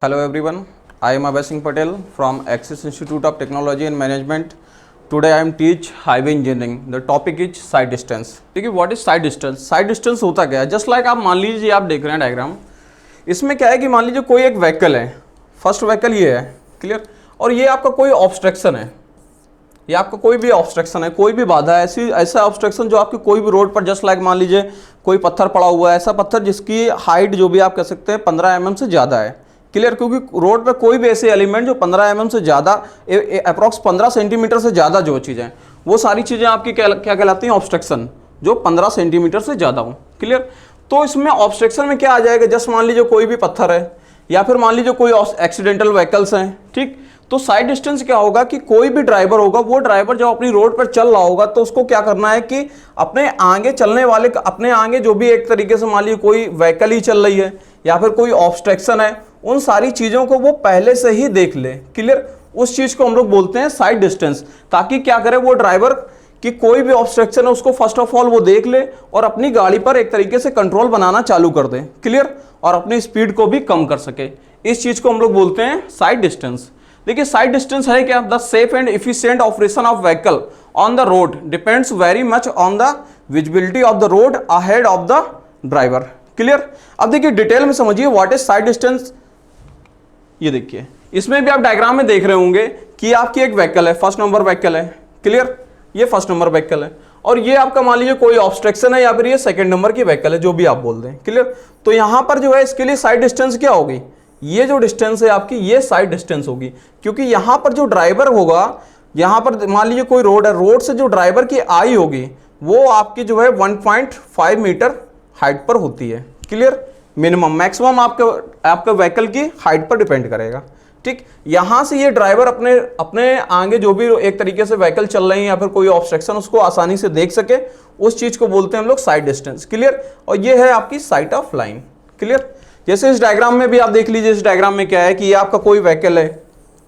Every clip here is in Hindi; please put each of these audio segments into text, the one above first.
Hello everyone, I am Abhay Singh Patel from Axis Institute of Technology and Management. Today I am teach highway engineering. The topic is side distance. देखिए what is side distance? Side distance होता क्या है? Just like आप मान लीजिए आप देख रहे हैं डायग्राम, इसमें क्या है कि मान लीजिए कोई एक व्हीकल है, फर्स्ट व्हीकल ये है, क्लियर, और ये आपका कोई ऑब्स्ट्रक्शन है, ये आपका कोई भी ऑब्स्ट्रक्शन है, कोई भी बाधा है, ऐसा ऑब्स्ट्रक्शन जो आपकी कोई भी रोड पर जस्ट लाइक मान लीजिए कोई पत्थर पड़ा हुआ है, ऐसा पत्थर जिसकी हाइट जो भी आप कह सकते हैं 15 mm से ज़्यादा है, क्लियर, क्योंकि रोड पे कोई भी ऐसे एलिमेंट जो 15 mm से ज़्यादा अप्रॉक्स 15 सेंटीमीटर से ज़्यादा जो चीज़ें वो सारी चीज़ें आपकी क्या कहलाती हैं, ऑब्स्ट्रक्शन, जो 15 सेंटीमीटर से ज़्यादा हो, क्लियर। तो इसमें ऑब्स्ट्रक्शन में क्या आ जाएगा, जस्ट मान लीजिए कोई भी पत्थर है या फिर मान लीजिए कोई एक्सीडेंटल व्हीकल्स हैं, ठीक। तो साइड डिस्टेंस क्या होगा कि कोई भी ड्राइवर होगा, वो ड्राइवर जब अपनी रोड पर चल रहा होगा तो उसको क्या करना है कि अपने आगे चलने वाले, अपने आगे जो भी एक तरीके से मान लीजिए कोई व्हीकल ही चल रही है या फिर कोई ऑब्स्ट्रक्शन है, उन सारी चीज़ों को वो पहले से ही देख ले, क्लियर। उस चीज़ को हम लोग बोलते हैं साइड डिस्टेंस, ताकि क्या करे वो ड्राइवर कि कोई भी ऑब्स्ट्रक्शन है उसको फर्स्ट ऑफ ऑल वो देख ले और अपनी गाड़ी पर एक तरीके से कंट्रोल बनाना चालू कर दे, क्लियर, और अपनी स्पीड को भी कम कर सके। इस चीज़ को हम लोग बोलते हैं साइड डिस्टेंस। देखिए साइड डिस्टेंस है क्या, the safe and efficient operation of vehicle on the road depends very much on the visibility of the road ahead of the driver, clear. अब देखिए डिटेल में समझिए व्हाट इज साइड डिस्टेंस। ये देखिए इसमें भी आप डायग्राम में देख रहे होंगे कि आपकी एक व्हीकल है, फर्स्ट नंबर व्हीकल है, क्लियर, ये फर्स्ट नंबर व्हीकल है, और ये आपका मान लीजिए कोई ऑब्स्ट्रक्शन है या फिर ये सेकंड नंबर की व्हीकल है, जो भी आप बोल दें, क्लियर। तो यहां पर जो है इसके लिए साइड डिस्टेंस क्या होगी, ये जो डिस्टेंस है आपकी ये साइड डिस्टेंस होगी, क्योंकि यहां पर जो ड्राइवर होगा, यहां पर मान लीजिए कोई रोड है, रोड से जो ड्राइवर की आई होगी वो आपकी जो है 1.5 मीटर हाइट पर होती है, क्लियर। मिनिमम मैक्सिमम आपके व्हीकल की हाइट पर डिपेंड करेगा, ठीक। यहां से ये ड्राइवर अपने आगे जो भी एक तरीके से व्हीकल चल रही है या फिर कोई ऑब्स्ट्रक्शन उसको आसानी से देख सके, उस चीज को बोलते हैं हम लोग साइड डिस्टेंस, क्लियर। और ये है आपकी साइट ऑफ लाइन, क्लियर। जैसे इस डायग्राम में भी आप देख लीजिए, इस डायग्राम में क्या है कि ये आपका कोई व्हीकल है,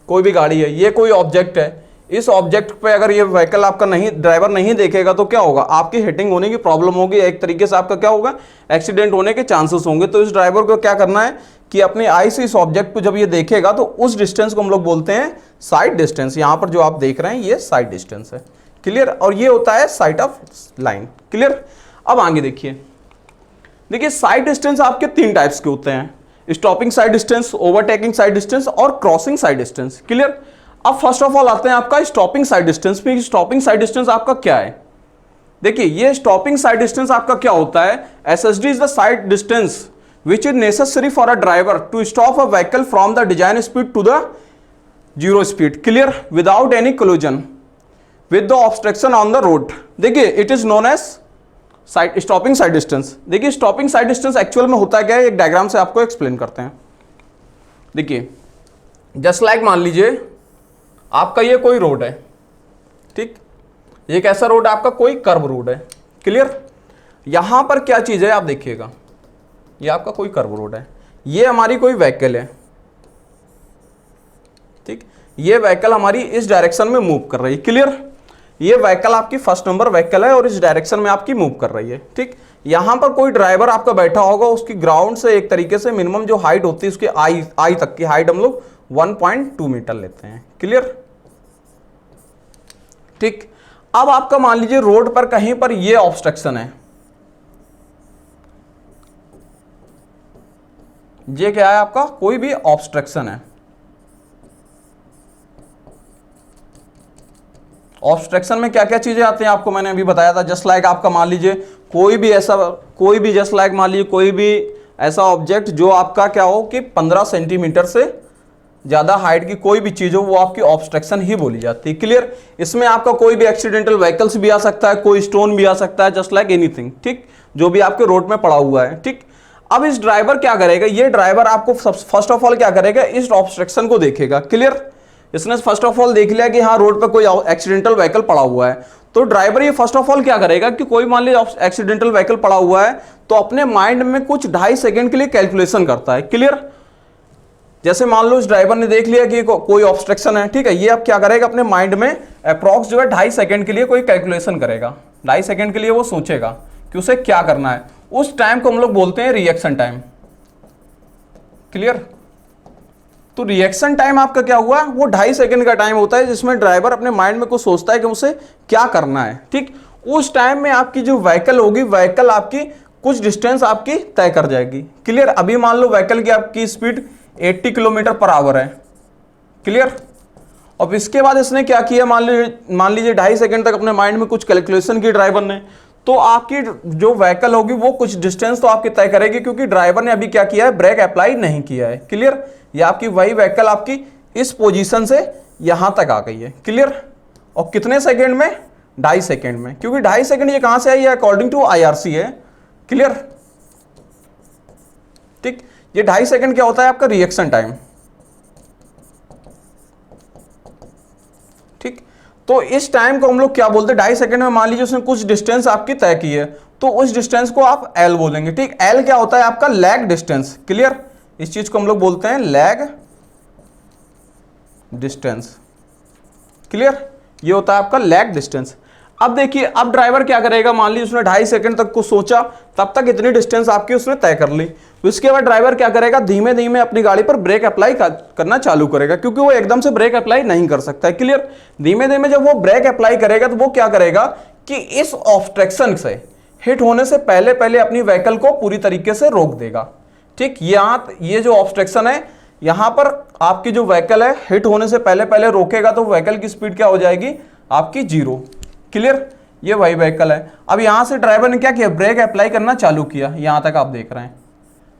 कोई भी गाड़ी है, ये कोई ऑब्जेक्ट है, इस ऑब्जेक्ट पे अगर ये व्हीकल आपका ड्राइवर नहीं देखेगा तो क्या होगा, आपकी हिटिंग होने की प्रॉब्लम होगी, एक तरीके से आपका क्या होगा, एक्सीडेंट होने के चांसेस होंगे। तो इस ड्राइवर को क्या करना है कि अपनी आई से इस ऑब्जेक्ट को जब ये देखेगा तो उस डिस्टेंस को हम लोग बोलते हैं साइड डिस्टेंस। यहाँ पर जो आप देख रहे हैं ये साइड डिस्टेंस है, क्लियर, और ये होता है साइट ऑफ लाइन, क्लियर। अब आगे देखिए साइड डिस्टेंस आपके 3 टाइप्स के होते हैं, stopping sight distance, overtaking sight distance और क्रॉसिंग साइड डिस्टेंस, क्लियर। अब फर्स्ट ऑफ ऑल आते हैं आपका स्टॉपिंग साइड डिस्टेंस पे। स्टॉपिंग साइड डिस्टेंस आपका क्या है, देखिए ये स्टॉपिंग साइड डिस्टेंस आपका क्या होता है, SSD is the sight distance which is necessary for a driver to stop a vehicle from the design speed to the zero speed, clear, without any collision with the obstruction on the road. देखिए it is known as sight stopping sight distance. देखिए स्टॉपिंग साइड डिस्टेंस एक्चुअल में होता क्या है, एक डायग्राम से आपको एक्सप्लेन करते हैं। देखिए जस्ट लाइक मान लीजिए आपका ये कोई रोड है, ठीक, ये कैसा रोड है आपका, कोई कर्व रोड है, क्लियर। यहां पर क्या चीज है आप देखिएगा, ये आपका कोई कर्व रोड है, ये हमारी कोई व्हीकल है, ठीक, ये व्हीकल हमारी इस डायरेक्शन में मूव कर रही है, क्लियर। ये व्हीकल आपकी फर्स्ट नंबर व्हीकल है और इस डायरेक्शन में आपकी मूव कर रही है, ठीक। यहां पर कोई ड्राइवर आपका बैठा होगा, उसकी ग्राउंड से एक तरीके से मिनिमम जो हाइट होती है उसकी आई तक की हाइट हम लोग 1.2 मीटर लेते हैं, क्लियर, ठीक। अब आपका मान लीजिए रोड पर कहीं पर ये ऑब्स्ट्रक्शन है, ये क्या है आपका, कोई भी ऑब्स्ट्रक्शन है। ऑब्स्ट्रक्शन में क्या क्या चीजें आती हैं आपको मैंने अभी बताया था, जस्ट लाइक आपका मान लीजिए कोई भी जस्ट लाइक मान लीजिए कोई भी ऐसा ऑब्जेक्ट जो आपका क्या हो कि 15 सेंटीमीटर से ज्यादा हाइट की कोई भी चीज हो, वो आपकी ऑब्स्ट्रक्शन ही बोली जाती है, क्लियर। इसमें आपका कोई भी एक्सीडेंटल व्हीकल्स भी आ सकता है, कोई स्टोन भी आ सकता है, जस्ट लाइक एनीथिंग, ठीक, जो भी आपके रोड में पड़ा हुआ है, ठीक। अब इस ड्राइवर क्या करेगा, ये ड्राइवर आपको फर्स्ट ऑफ ऑल क्या करेगा, इस ऑब्स्ट्रक्शन को देखेगा, क्लियर। इसने फर्स्ट ऑफ ऑल देख लिया कि हाँ रोड पर कोई एक्सीडेंटल व्हीकल पड़ा हुआ है, तो ड्राइवर ये फर्स्ट ऑफ ऑल क्या करेगा कि कोई मान लीजिए एक्सीडेंटल व्हीकल पड़ा हुआ है तो अपने माइंड में कुछ 2.5 सेकंड के लिए कैलकुलेशन करता है, क्लियर। जैसे मान लो इस ड्राइवर ने देख लिया कि कोई ऑब्स्ट्रक्शन है, ठीक है, ये अब क्या करेगा, अपने माइंड में अप्रॉक्स जो है 2.5 सेकंड के लिए कोई कैलकुलेशन करेगा, 2.5 सेकंड के लिए वो सोचेगा कि उसे क्या करना है। उस टाइम को हम लोग बोलते हैं रिएक्शन टाइम, क्लियर। तो रिएक्शन टाइम आपका क्या हुआ, वो 2.5 सेकंड का टाइम होता है जिसमें ड्राइवर अपने माइंड में कुछ सोचता है कि उसे क्या करना है। ठीक, उस टाइम में आपकी जो व्हीकल होगी, व्हीकल आपकी कुछ डिस्टेंस आपकी तय कर जाएगी। क्लियर। अभी मान लो व्हीकल की आपकी स्पीड 80 किलोमीटर पर आवर है। क्लियर। अब इसके बाद इसने क्या किया, मान लीजिए 2.5 सेकंड तक अपने माइंड में कुछ कैलकुलेशन की ड्राइवर ने, तो आपकी जो व्हीकल होगी वो कुछ डिस्टेंस तो आपकी तय करेगी, क्योंकि ड्राइवर ने अभी क्या किया है, ब्रेक अप्लाई नहीं किया है। क्लियर। ये आपकी वही व्हीकल आपकी इस पोजीशन से यहां तक आ गई है। क्लियर। और कितने सेकंड में, 2.5 सेकंड में, क्योंकि 2.5 सेकंड ये कहां से आई है, अकॉर्डिंग टू IRC है। क्लियर। ठीक, ये 2.5 सेकंड क्या होता है आपका रिएक्शन टाइम। ठीक, तो इस टाइम को हम लोग क्या बोलते हैं, 2.5 सेकंड में मान लीजिए उसने कुछ डिस्टेंस आपकी तय की है, तो उस डिस्टेंस को आप L बोलेंगे। ठीक, L क्या होता है आपका, लैग डिस्टेंस। क्लियर। इस चीज को हम लोग बोलते हैं लैग डिस्टेंस। क्लियर। ये होता है आपका लैग डिस्टेंस। अब देखिए, अब ड्राइवर क्या करेगा, मान लीजिए उसने 2.5 सेकंड तक को सोचा, तब तक इतनी डिस्टेंस आपकी उसने तय कर ली। उसके बाद ड्राइवर क्या करेगा, धीमे धीमे अपनी गाड़ी पर ब्रेक अप्लाई करना चालू करेगा, क्योंकि वो एकदम से ब्रेक अप्लाई नहीं कर सकता है। क्लियर। धीमे धीमे जब वो ब्रेक अप्लाई करेगा तो वो क्या करेगा कि इस ऑब्स्ट्रक्शन से हिट होने से पहले पहले अपनी व्हीकल को पूरी तरीके से रोक देगा। ठीक, ये जो ऑब्स्ट्रक्शन है, यहां पर आपकी जो व्हीकल है हिट होने से पहले पहले रोकेगा, तो व्हीकल की स्पीड क्या हो जाएगी आपकी 0। क्लियर। ये वही व्हीकल है। अब यहां से ड्राइवर ने क्या किया, ब्रेक अप्लाई करना चालू किया, यहां तक आप देख रहे हैं,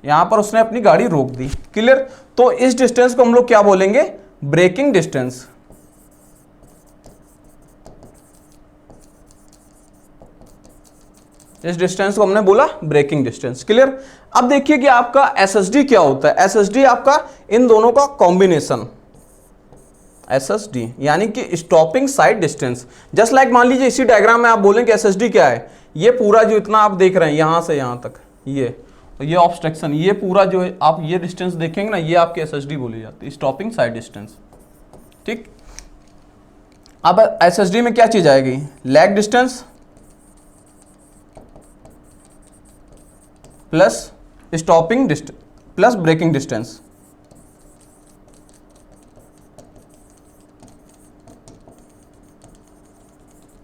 यहां पर उसने अपनी गाड़ी रोक दी। क्लियर। तो इस डिस्टेंस को हम लोग क्या बोलेंगे, ब्रेकिंग डिस्टेंस। इस डिस्टेंस को हमने बोला ब्रेकिंग डिस्टेंस। क्लियर। अब देखिए कि आपका SSD क्या होता है। SSD आपका इन दोनों का कॉम्बिनेशन, SSD यानी कि stopping sight distance. Just like मान लीजिए इसी डायग्राम में आप बोलें कि SSD क्या है, ये पूरा जो इतना आप देख रहे हैं यहां से यहां तक, ये ऑब्स्ट्रक्शन, ये पूरा जो है आप ये डिस्टेंस देखेंगे ना, ये आपकी SSD बोली जाती है, स्टॉपिंग साइड डिस्टेंस। ठीक। अब SSD में क्या चीज आएगी, lag distance plus stopping distance plus braking distance.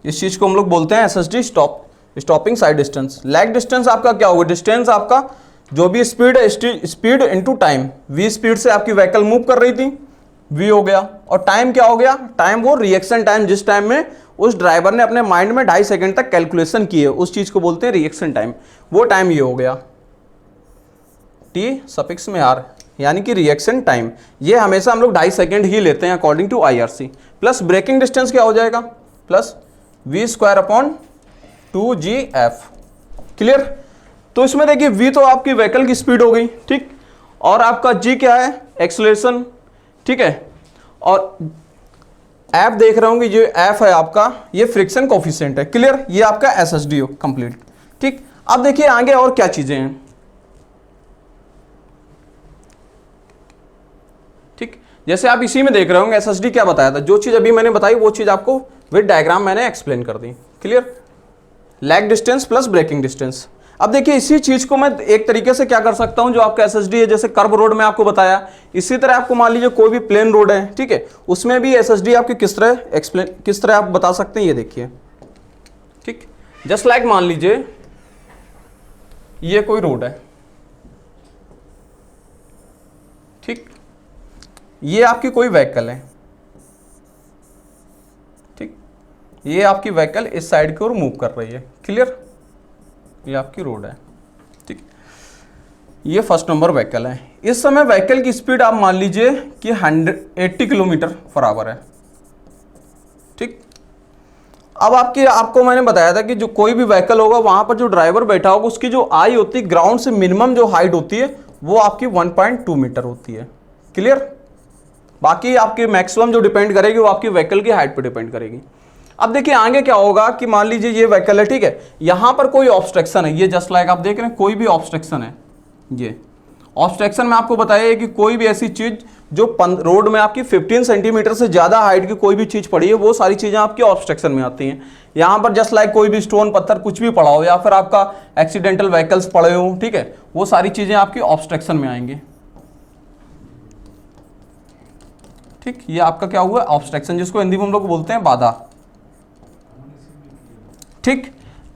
इस चीज को हम लोग बोलते हैं SSD stopping sight distance. Lag distance आपका क्या होगा, डिस्टेंस आपका जो भी स्पीड है, speed into time, v speed से आपकी व्हीकल मूव कर रही थी, v हो गया, और टाइम क्या हो गया, टाइम वो रिएक्शन टाइम, जिस टाइम में उस ड्राइवर ने अपने माइंड में 2.5 सेकंड तक कैलकुलेशन की है, उस चीज को बोलते हैं रिएक्शन टाइम। वो टाइम ये हो गया T सफिक्स में R, यानी कि रिएक्शन टाइम। ये हमेशा हम लोग 2.5 सेकंड ही लेते हैं according to IRC। Plus braking distance क्या हो जाएगा, प्लस v²/2gf। क्लियर। तो इसमें देखिए v तो आपकी व्हीकल की स्पीड हो गई। ठीक, और आपका g क्या है, एक्सेलरेशन। ठीक है, और f देख रहे होंगे, ये f है आपका, ये फ्रिक्शन कोफिशिएंट है। क्लियर। ये आपका SSD हो कंप्लीट। ठीक, अब देखिए आगे और क्या चीजें हैं। ठीक, जैसे आप इसी में देख रहे होंगे SSD क्या बताया था, जो चीज अभी मैंने बताई वो चीज आपको विद डायग्राम मैंने एक्सप्लेन कर दी। Clear. Lag distance plus braking distance. अब देखिए इसी चीज को मैं एक तरीके से क्या कर सकता हूं, जो आपका SSD है, जैसे कर्व रोड में आपको बताया, इसी तरह आपको मान लीजिए कोई भी प्लेन रोड है, ठीक है, उसमें भी SSD आपकी किस तरह आप बता सकते हैं, ये देखिए। ठीक, जस्ट लाइक मान लीजिए ये कोई रोड है। ठीक, ये आपकी कोई व्हीकल है। ठीक, ये आपकी व्हीकल इस साइड की ओर मूव कर रही है। क्लियर। ये आपकी रोड है। ठीक, ये फर्स्ट नंबर व्हीकल है। इस समय व्हीकल की स्पीड आप मान लीजिए कि 180 किलोमीटर पर आवर है। ठीक, अब आपको मैंने बताया था कि जो कोई भी व्हीकल होगा वहां पर जो ड्राइवर बैठा होगा उसकी जो आई होती है, ग्राउंड से मिनिमम जो हाइट होती है वो आपकी 1.2 मीटर होती है। क्लियर। बाकी आपकी मैक्सिमम जो डिपेंड करेगी वो आपकी व्हीकल की हाइट पर डिपेंड करेगी। अब देखिए आगे क्या होगा कि मान लीजिए ये व्हीकल है, ठीक है, यहां पर कोई ऑब्स्ट्रक्शन है, ये जस्ट लाइक आप देख रहे हैं कोई भी ऑब्स्ट्रक्शन है। ये ऑब्स्ट्रक्शन में आपको बताया कि कोई भी ऐसी चीज जो रोड में आपकी 15 सेंटीमीटर से ज्यादा हाइट की कोई भी चीज पड़ी है, वो सारी चीजें आपकी ऑब्स्ट्रक्शन में आती हैं। यहां पर जस्ट लाइक कोई भी स्टोन पत्थर कुछ भी पड़ा हो, या फिर आपका एक्सीडेंटल व्हीकल्स पड़े हो, ठीक है, वो सारी चीजें आपकी ऑब्स्ट्रक्शन में आएंगी। ठीक, ये आपका क्या हुआ, ऑब्स्ट्रक्शन, जिसको हिंदी में हम लोग बोलते हैं बाधा। ठीक,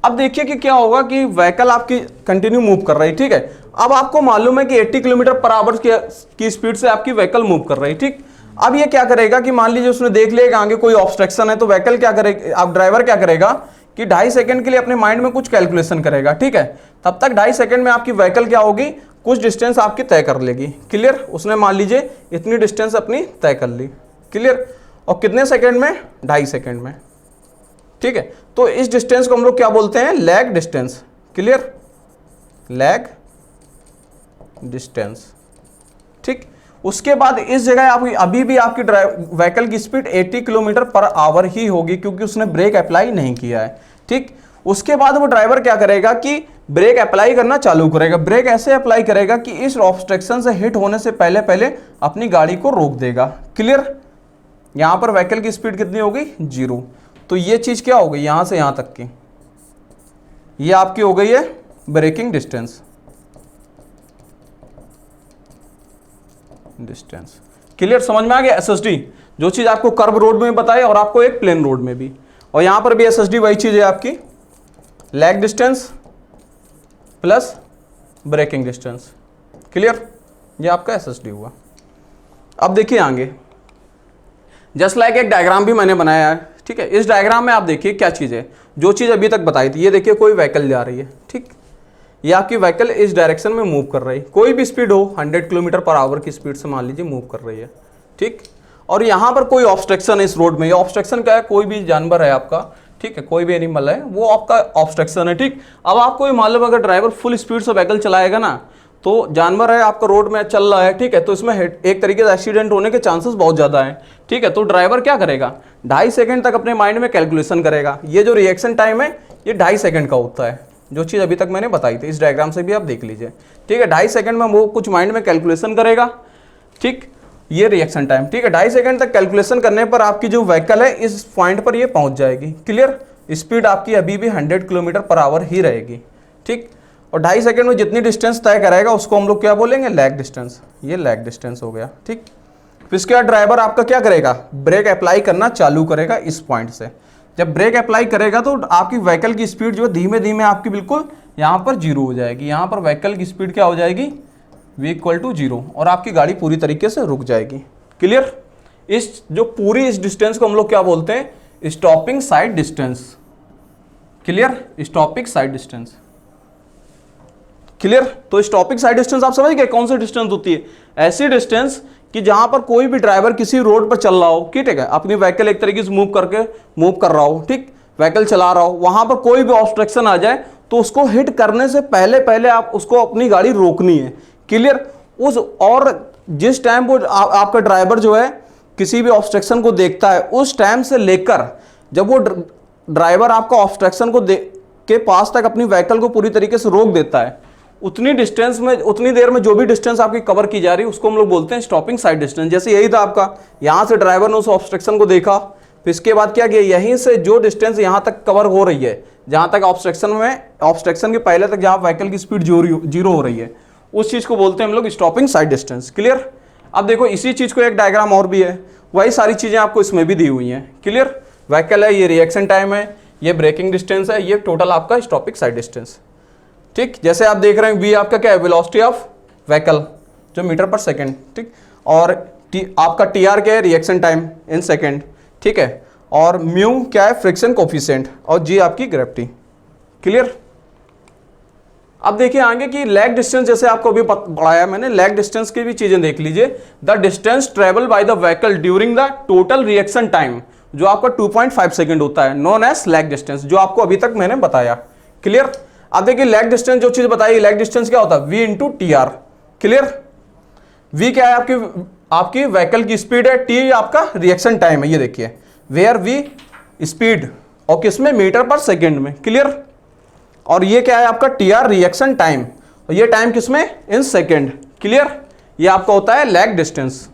अब देखिए कि क्या होगा कि व्हीकल आपकी कंटिन्यू मूव कर रही है। ठीक है, अब आपको मालूम है कि 80 किलोमीटर पर आवर की स्पीड से आपकी व्हीकल मूव कर रही है। ठीक, अब ये क्या करेगा कि मान लीजिए उसने देख लिया कि आगे कोई ऑब्स्ट्रक्शन है, तो व्हीकल क्या करेगा, अब ड्राइवर क्या करेगा कि 2.5 सेकंड के लिए अपने माइंड में कुछ कैलकुलेशन करेगा। ठीक है, तब तक 2.5 सेकंड में आपकी व्हीकल क्या होगी, कुछ डिस्टेंस आपकी तय कर लेगी। क्लियर, उसने मान लीजिए इतनी डिस्टेंस अपनी तय कर ली। क्लियर, और कितने सेकंड में, 2.5 सेकंड में। ठीक है, तो इस डिस्टेंस को हम लोग क्या बोलते हैं, lag distance. Clear, lag distance. ठीक, उसके बाद इस जगह आपकी अभी भी आपकी व्हीकल की स्पीड 80 किलोमीटर पर आवर ही होगी, क्योंकि उसने ब्रेक अप्लाई नहीं किया है। ठीक, उसके बाद वो ड्राइवर क्या करेगा कि ब्रेक अप्लाई करना चालू करेगा। ब्रेक ऐसे अप्लाई करेगा कि इस ऑब्स्ट्रक्शन से हिट होने से पहले पहले अपनी गाड़ी को रोक देगा। क्लियर, यहां पर व्हीकल की स्पीड कितनी होगी, 0। तो ये चीज क्या हो गई, यहां से यहां तक की ये आपकी हो गई है ब्रेकिंग डिस्टेंस। क्लियर, समझ में आ गया। एसएसडी जो चीज आपको कर्व रोड में बताई और आपको एक प्लेन रोड में भी, और यहां पर भी एसएसडी वही चीज है आपकी, lag distance plus braking distance. Clear, ये आपका एसएसडी हुआ। अब देखिए आगे, जस्ट लाइक एक डायग्राम भी मैंने बनाया है। ठीक है, इस डायग्राम में आप देखिए क्या चीज है, जो चीज अभी तक बताई थी। ये देखिए कोई व्हीकल जा रही है। ठीक, ये आपकी व्हीकल इस डायरेक्शन में मूव कर रही है, कोई भी स्पीड हो, 100 किलोमीटर पर आवर की स्पीड से मान लीजिए मूव कर रही है। ठीक, और यहाँ पर कोई ऑब्स्ट्रक्शन है इस रोड में। ये ऑब्स्ट्रक्शन क्या है, कोई भी जानवर है आपका, ठीक है, कोई भी एनिमल है, वो आपका ऑब्स्ट्रक्शन है। ठीक, अब आपको ये मालूम, अगर ड्राइवर फुल स्पीड से व्हीकल चलाएगा ना, तो जानवर है आपका रोड में चल रहा है। ठीक है, तो इसमें एक तरीके से एक्सीडेंट होने के चांसेस बहुत ज़्यादा हैं। ठीक है, तो ड्राइवर क्या करेगा, 2.5 सेकंड तक अपने माइंड में कैलकुलेशन करेगा। ये जो रिएक्शन टाइम है ये 2.5 सेकंड का होता है, जो चीज़ अभी तक मैंने बताई थी। इस डायग्राम से भी आप देख लीजिए। ठीक है, 2.5 सेकंड में वो कुछ माइंड में कैलकुलेशन करेगा। ठीक, ये रिएक्शन टाइम। ठीक है, 2.5 सेकंड तक कैलकुलेशन करने पर आपकी जो व्हीकल है इस पॉइंट पर ये पहुंच जाएगी। क्लियर, स्पीड आपकी अभी भी 100 किलोमीटर पर आवर ही रहेगी। ठीक, और 2.5 सेकंड में जितनी डिस्टेंस तय कराएगा उसको हम लोग क्या बोलेंगे, लैग डिस्टेंस। ये लैग डिस्टेंस हो गया। ठीक, फिर इसके बाद ड्राइवर आपका क्या करेगा, ब्रेक अप्लाई करना चालू करेगा इस पॉइंट से। जब ब्रेक अप्लाई करेगा तो आपकी व्हीकल की स्पीड जो धीमे धीमे आपकी बिल्कुल यहाँ पर 0 हो जाएगी। यहाँ पर व्हीकल की स्पीड क्या हो जाएगी, v = 0, और आपकी गाड़ी पूरी तरीके से रुक जाएगी। क्लियर, इस जो पूरी इस डिस्टेंस को हम लोग क्या बोलते हैं, stopping sight distance. Clear, stopping sight distance. Clear, तो स्टॉपिंग साइड डिस्टेंस आप समझ गए कौन सी डिस्टेंस होती है, ऐसी डिस्टेंस कि जहां पर कोई भी ड्राइवर किसी रोड पर चल रहा हो, ठीक है, अपनी व्हीकल एक तरीके से मूव कर रहा हो, ठीक, व्हीकल चला रहा हो, वहां पर कोई भी ऑब्स्ट्रक्शन आ जाए तो उसको हिट करने से पहले पहले आप उसको अपनी गाड़ी रोकनी है। क्लियर, उस और जिस टाइम वो आपका ड्राइवर जो है किसी भी ऑब्स्ट्रक्शन को देखता है, उस टाइम से लेकर जब वो ड्राइवर आपका ऑब्स्ट्रक्शन को के पास तक अपनी व्हीकल को पूरी तरीके से रोक देता है, उतनी डिस्टेंस में, उतनी देर में जो भी डिस्टेंस आपकी कवर की जा रही है उसको हम लोग बोलते हैं स्टॉपिंग साइड डिस्टेंस। जैसे यही था आपका, यहाँ से ड्राइवर ने उस ऑब्स्ट्रक्शन को देखा, फिर इसके बाद क्या किया, यहीं से जो डिस्टेंस यहाँ तक कवर हो रही है, जहाँ तक ऑब्स्ट्रक्शन के पहले तक जहाँ व्हीकल की स्पीड 0 हो रही है, उस चीज़ को बोलते हैं हम लोग स्टॉपिंग साइड डिस्टेंस। क्लियर, अब देखो इसी चीज़ को एक डायग्राम और भी है, वही सारी चीज़ें आपको इसमें भी दी हुई हैं। क्लियर, व्हीकल है, ये रिएक्शन टाइम है, ये ब्रेकिंग डिस्टेंस है, ये टोटल आपका स्टॉपिंग साइड डिस्टेंस। ठीक, जैसे आप देख रहे हैं v आपका क्या है, वेलोसिटी ऑफ व्हीकल जो मीटर पर सेकंड। ठीक, और आपका TR क्या है, रिएक्शन टाइम इन सेकंड। ठीक है, और म्यू क्या है, फ्रिक्शन कोफिशिएंट, और g आपकी ग्रेविटी। क्लियर, अब देखिए आगे कि लैग डिस्टेंस, जैसे आपको अभी पढ़ाया मैंने, लैग डिस्टेंस की भी चीजें देख लीजिए। The distance travel by the vehicle during the total reaction time, जो आपका 2.5 सेकंड होता है, नोन एज लैग डिस्टेंस, जो आपको अभी तक मैंने बताया। क्लियर, अब देखिए लैग डिस्टेंस जो चीज बताई, लैग डिस्टेंस क्या होता है, v × TR। क्लियर, v क्या है, आपकी व्हीकल की स्पीड है, t आपका रिएक्शन टाइम है, ये देखिए, वेयर v स्पीड, और किसमें, मीटर पर सेकंड में। क्लियर, और ये क्या है आपका TR रिएक्शन टाइम, और ये टाइम किसमें, इन सेकंड। क्लियर, ये आपका होता है लैग डिस्टेंस।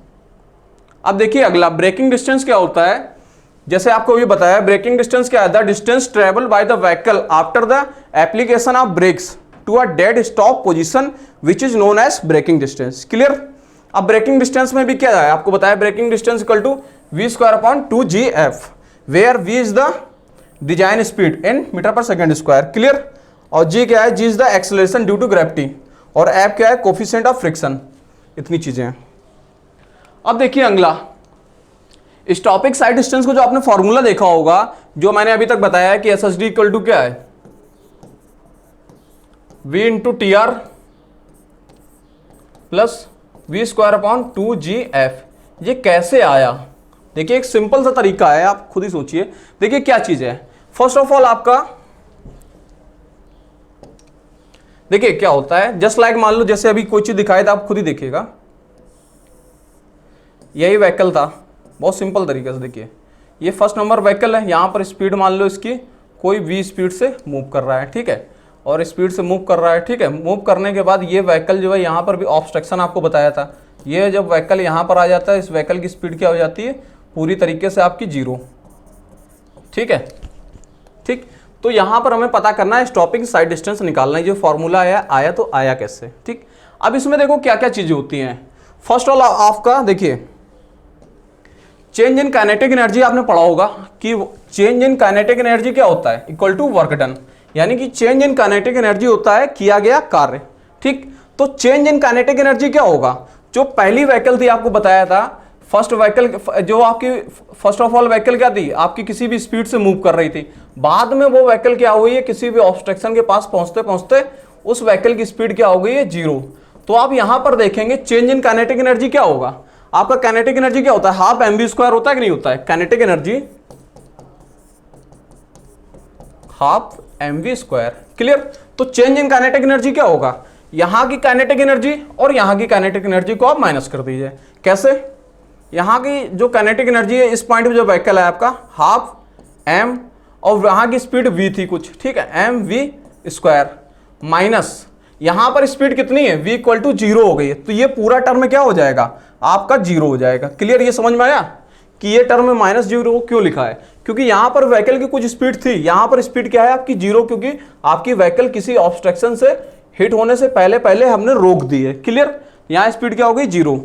अब देखिए अगला ब्रेकिंग डिस्टेंस क्या होता है, जैसे आपको भी बताया, ब्रेकिंग डिस्टेंस क्या है, the distance travel by the vehicle after the application of brakes to a dead stop position which is known as braking distance. Clear, अब ब्रेकिंग डिस्टेंस में भी क्या है, आपको बताया braking distance equal to v²/2gf, where v is the design speed in metre per second square, clear. और g क्या है, g is the acceleration due to gravity, और f क्या है, कोफिशिएंट ऑफ फ्रिक्शन। इतनी चीजें हैं। अब देखिए अगला, इस टॉपिक साइड डिस्टेंस को जो आपने फॉर्मूला देखा होगा, जो मैंने अभी तक बताया है कि S S D equal to क्या है, v into T R plus v²/2gf। ये कैसे आया, देखिए एक सिंपल सा तरीका है, आप खुद ही सोचिए। देखिए क्या चीज है, फर्स्ट ऑफ ऑल आपका देखिए क्या होता है, जस्ट लाइक मान लो जैसे अभी कोई चीज दिखाई था, आप खुद ही देखिएगा, यही व्हीकल था, बहुत सिंपल तरीके से देखिए, ये फर्स्ट नंबर व्हीकल है, यहां पर स्पीड मान लो इसकी कोई v स्पीड से मूव कर रहा है, ठीक है, और स्पीड से मूव कर रहा है, ठीक है। मूव करने के बाद ये व्हीकल जो है यहाँ पर भी ऑब्स्ट्रक्शन आपको बताया था, ये जब व्हीकल यहाँ पर आ जाता है, इस व्हीकल की स्पीड क्या हो जाती है, पूरी तरीके से आपकी 0, ठीक है, ठीक। तो यहाँ पर हमें पता करना है स्टॉपिंग साइड डिस्टेंस निकालना है, जो फॉर्मूला आया तो आया कैसे, ठीक। अब इसमें देखो क्या क्या चीजें होती हैं। फर्स्ट ऑल आपका देखिए चेंज इन काइनेटिक एनर्जी, आपने पढ़ा होगा कि चेंज इन काइनेटिक एनर्जी क्या होता है, इक्वल टू वर्क डन, यानी कि चेंज इन काइनेटिक एनर्जी होता है किया गया कार्य, ठीक। तो चेंज इन काइनेटिक एनर्जी क्या होगा, जो पहली व्हीकल थी आपको बताया था, फर्स्ट व्हीकल जो आपकी फर्स्ट ऑफ ऑल व्हीकल क्या थी, आपकी किसी भी स्पीड से मूव कर रही थी, बाद में वो व्हीकल क्या हुई है, किसी भी ऑब्स्ट्रक्शन के पास पहुंचते पहुंचते उस व्हीकल की स्पीड क्या हो गई है, 0। तो आप यहां पर देखेंगे चेंज इन काइनेटिक एनर्जी क्या होगा, आपका काइनेटिक एनर्जी क्या होता है, हाफ mv² होता है कि नहीं होता है, kinetic energy half mv², clear. तो चेंज इन काइनेटिक एनर्जी क्या होगा, यहां की काइनेटिक एनर्जी और यहां की काइनेटिक एनर्जी को आप माइनस कर दीजिए। कैसे, यहां की जो काइनेटिक एनर्जी है, इस पॉइंट पे जो व्हीकल है आपका हाफ m, और वहां की स्पीड v थी कुछ, ठीक है, mv² माइनस यहां पर स्पीड कितनी है, v इक्वल टू 0 हो गई है, तो ये पूरा टर्म क्या हो जाएगा, आपका 0 हो जाएगा, क्लियर। ये समझ में आया कि ये टर्म में -0 क्यों लिखा है, क्योंकि यहां पर व्हीकल की कुछ स्पीड थी, यहां पर स्पीड क्या है आपकी 0, क्योंकि आपकी व्हीकल किसी ऑब्स्ट्रक्शन से हिट होने से पहले पहले हमने रोक दी है, क्लियर। यहां स्पीड क्या हो गई, 0,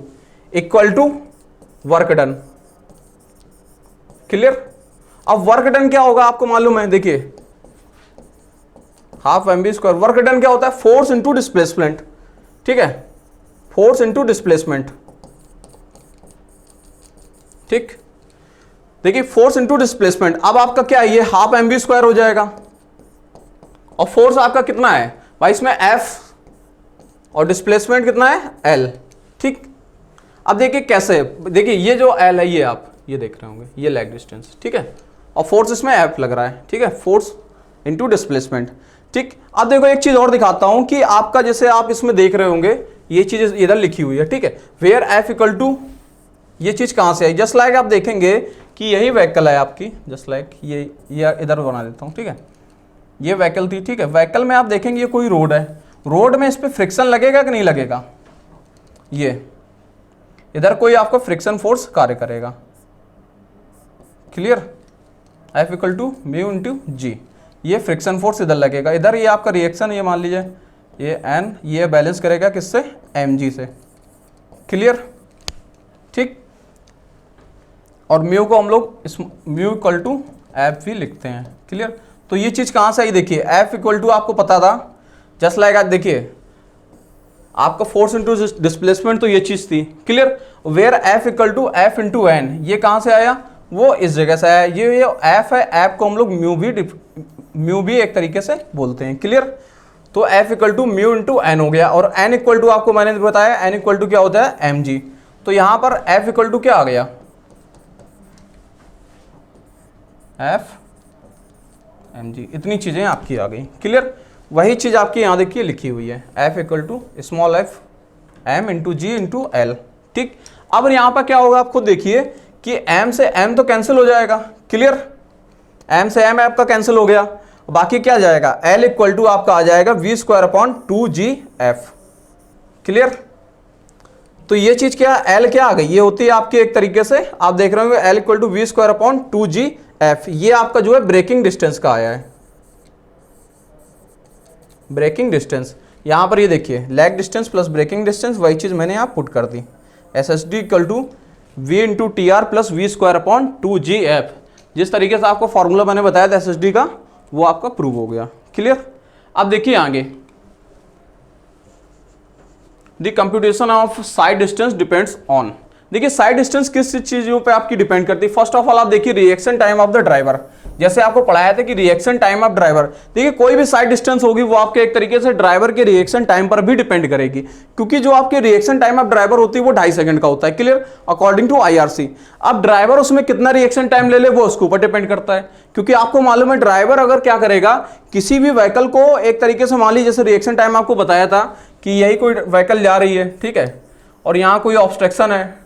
equal to work done, clear. अब वर्क डन क्या होगा आपको मालूम है, देखिए हाफ mv², वर्क डन क्या होता है, फोर्स इंटू डिस्प्लेसमेंट, ठीक है, फोर्स इंटू डिस्प्लेसमेंट, ठीक। देखिए फोर्स इंटू डिस्प्लेसमेंट, अब आपका क्या है, ये हाफ mv² हो जाएगा, और फोर्स आपका कितना है भाई, इसमें F, और डिस्प्लेसमेंट कितना है L, ठीक। अब देखिए कैसे, देखिए ये जो L है, ये आप ये देख रहे होंगे, ये लेग डिस्टेंस, ठीक है, और फोर्स इसमें F लग रहा है, ठीक है, फोर्स इंटू डिस्प्लेसमेंट, ठीक। अब देखो एक चीज और दिखाता हूं कि आपका जैसे आप इसमें देख रहे होंगे, ये चीज इधर लिखी हुई है, ठीक है, वेयर F इक्वल टू, ये चीज कहां से आई, जस्ट लाइक आप देखेंगे कि यही व्हीकल है आपकी, जस्ट लाइक ये इधर बना देता हूं, ठीक है, ये व्हीकल थी, ठीक है, व्हीकल में आप देखेंगे ये कोई रोड है, रोड में इस पे फ्रिक्शन लगेगा कि नहीं लगेगा, ये इधर कोई आपको फ्रिक्शन फोर्स कार्य करेगा, clear. F equal to mu into g, ये फ्रिक्शन फोर्स इधर लगेगा, इधर ये आपका रिएक्शन, ये मान लीजिए ये N, ये बैलेंस करेगा किससे, mg से, क्लियर, ठीक। और म्यू को हम लोग म्यू इक्वल टू एफ भी लिखते हैं, क्लियर। तो ये चीज कहां से आई, देखिए F इक्वल टू आपको पता था, जस्ट लाइक आप देखिए आपका फोर्स इंटू डिस्प्लेसमेंट, तो ये चीज थी, clear. Where F equal to F into N, ये कहां से आया, वो इस जगह से आया, ये F है, F को हम लोग म्यू भी एक तरीके से बोलते हैं, क्लियर। तो F equal to mu into N हो गया, और N इक्वल टू आपको मैंने बताया N इक्वल टू क्या होता है, mg। तो यहां पर F इक्वल टू क्या आ गया, F mg, इतनी चीजें आपकी आ गई, क्लियर। वही चीज आपकी यहां देखिए लिखी हुई है, F equal to small f m into g into l, ठीक। अब यहां पर क्या होगा, आप खुद देखिए कि m से m तो कैंसिल हो जाएगा, क्लियर, m से m आपका कैंसिल हो गया, बाकी क्या जाएगा, L इक्वल टू आपका आ जाएगा v²/2gf, क्लियर। तो ये चीज क्या, L क्या आ गई, ये होती है आपकी एक तरीके से आप देख रहे होंगे L इक्वल टू v²/2gf, ये आपका जो है ब्रेकिंग डिस्टेंस का आया है, ब्रेकिंग डिस्टेंस। यहां पर ये देखिए lag distance plus braking distance, वही चीज मैंने यहां पुट कर दी, S S D equal to V into T R plus V square upon 2GF। जिस तरीके से आपको फॉर्मूला मैंने बताया था एस एस डी का, वो आपका प्रूव हो गया। क्लियर। अब देखिए आगे, the computation of side distance depends on. देखिए साइड डिस्टेंस किस चीजों पे आपकी डिपेंड करती है। फर्स्ट ऑफ ऑल आप देखिए reaction time of the driver, जैसे आपको पढ़ाया था कि रिएक्शन टाइम ऑफ ड्राइवर, देखिए कोई भी साइड डिस्टेंस होगी वो आपके एक तरीके से ड्राइवर के रिएक्शन टाइम पर भी डिपेंड करेगी, क्योंकि जो आपके रिएक्शन टाइम ऑफ ड्राइवर होती है वो 2.5 सेकंड का होता है। Clear, according to IRC। अब ड्राइवर उसमें कितना रिएक्शन टाइम ले ले वो उसके ऊपर डिपेंड करता है, क्योंकि आपको मालूम है ड्राइवर अगर क्या करेगा, किसी भी व्हीकल को एक तरीके से मान लीजिए जैसे रिएक्शन टाइम आपको बताया था कि यही कोई व्हीकल जा रही है, ठीक है, और यहाँ कोई ऑब्स्ट्रक्शन है,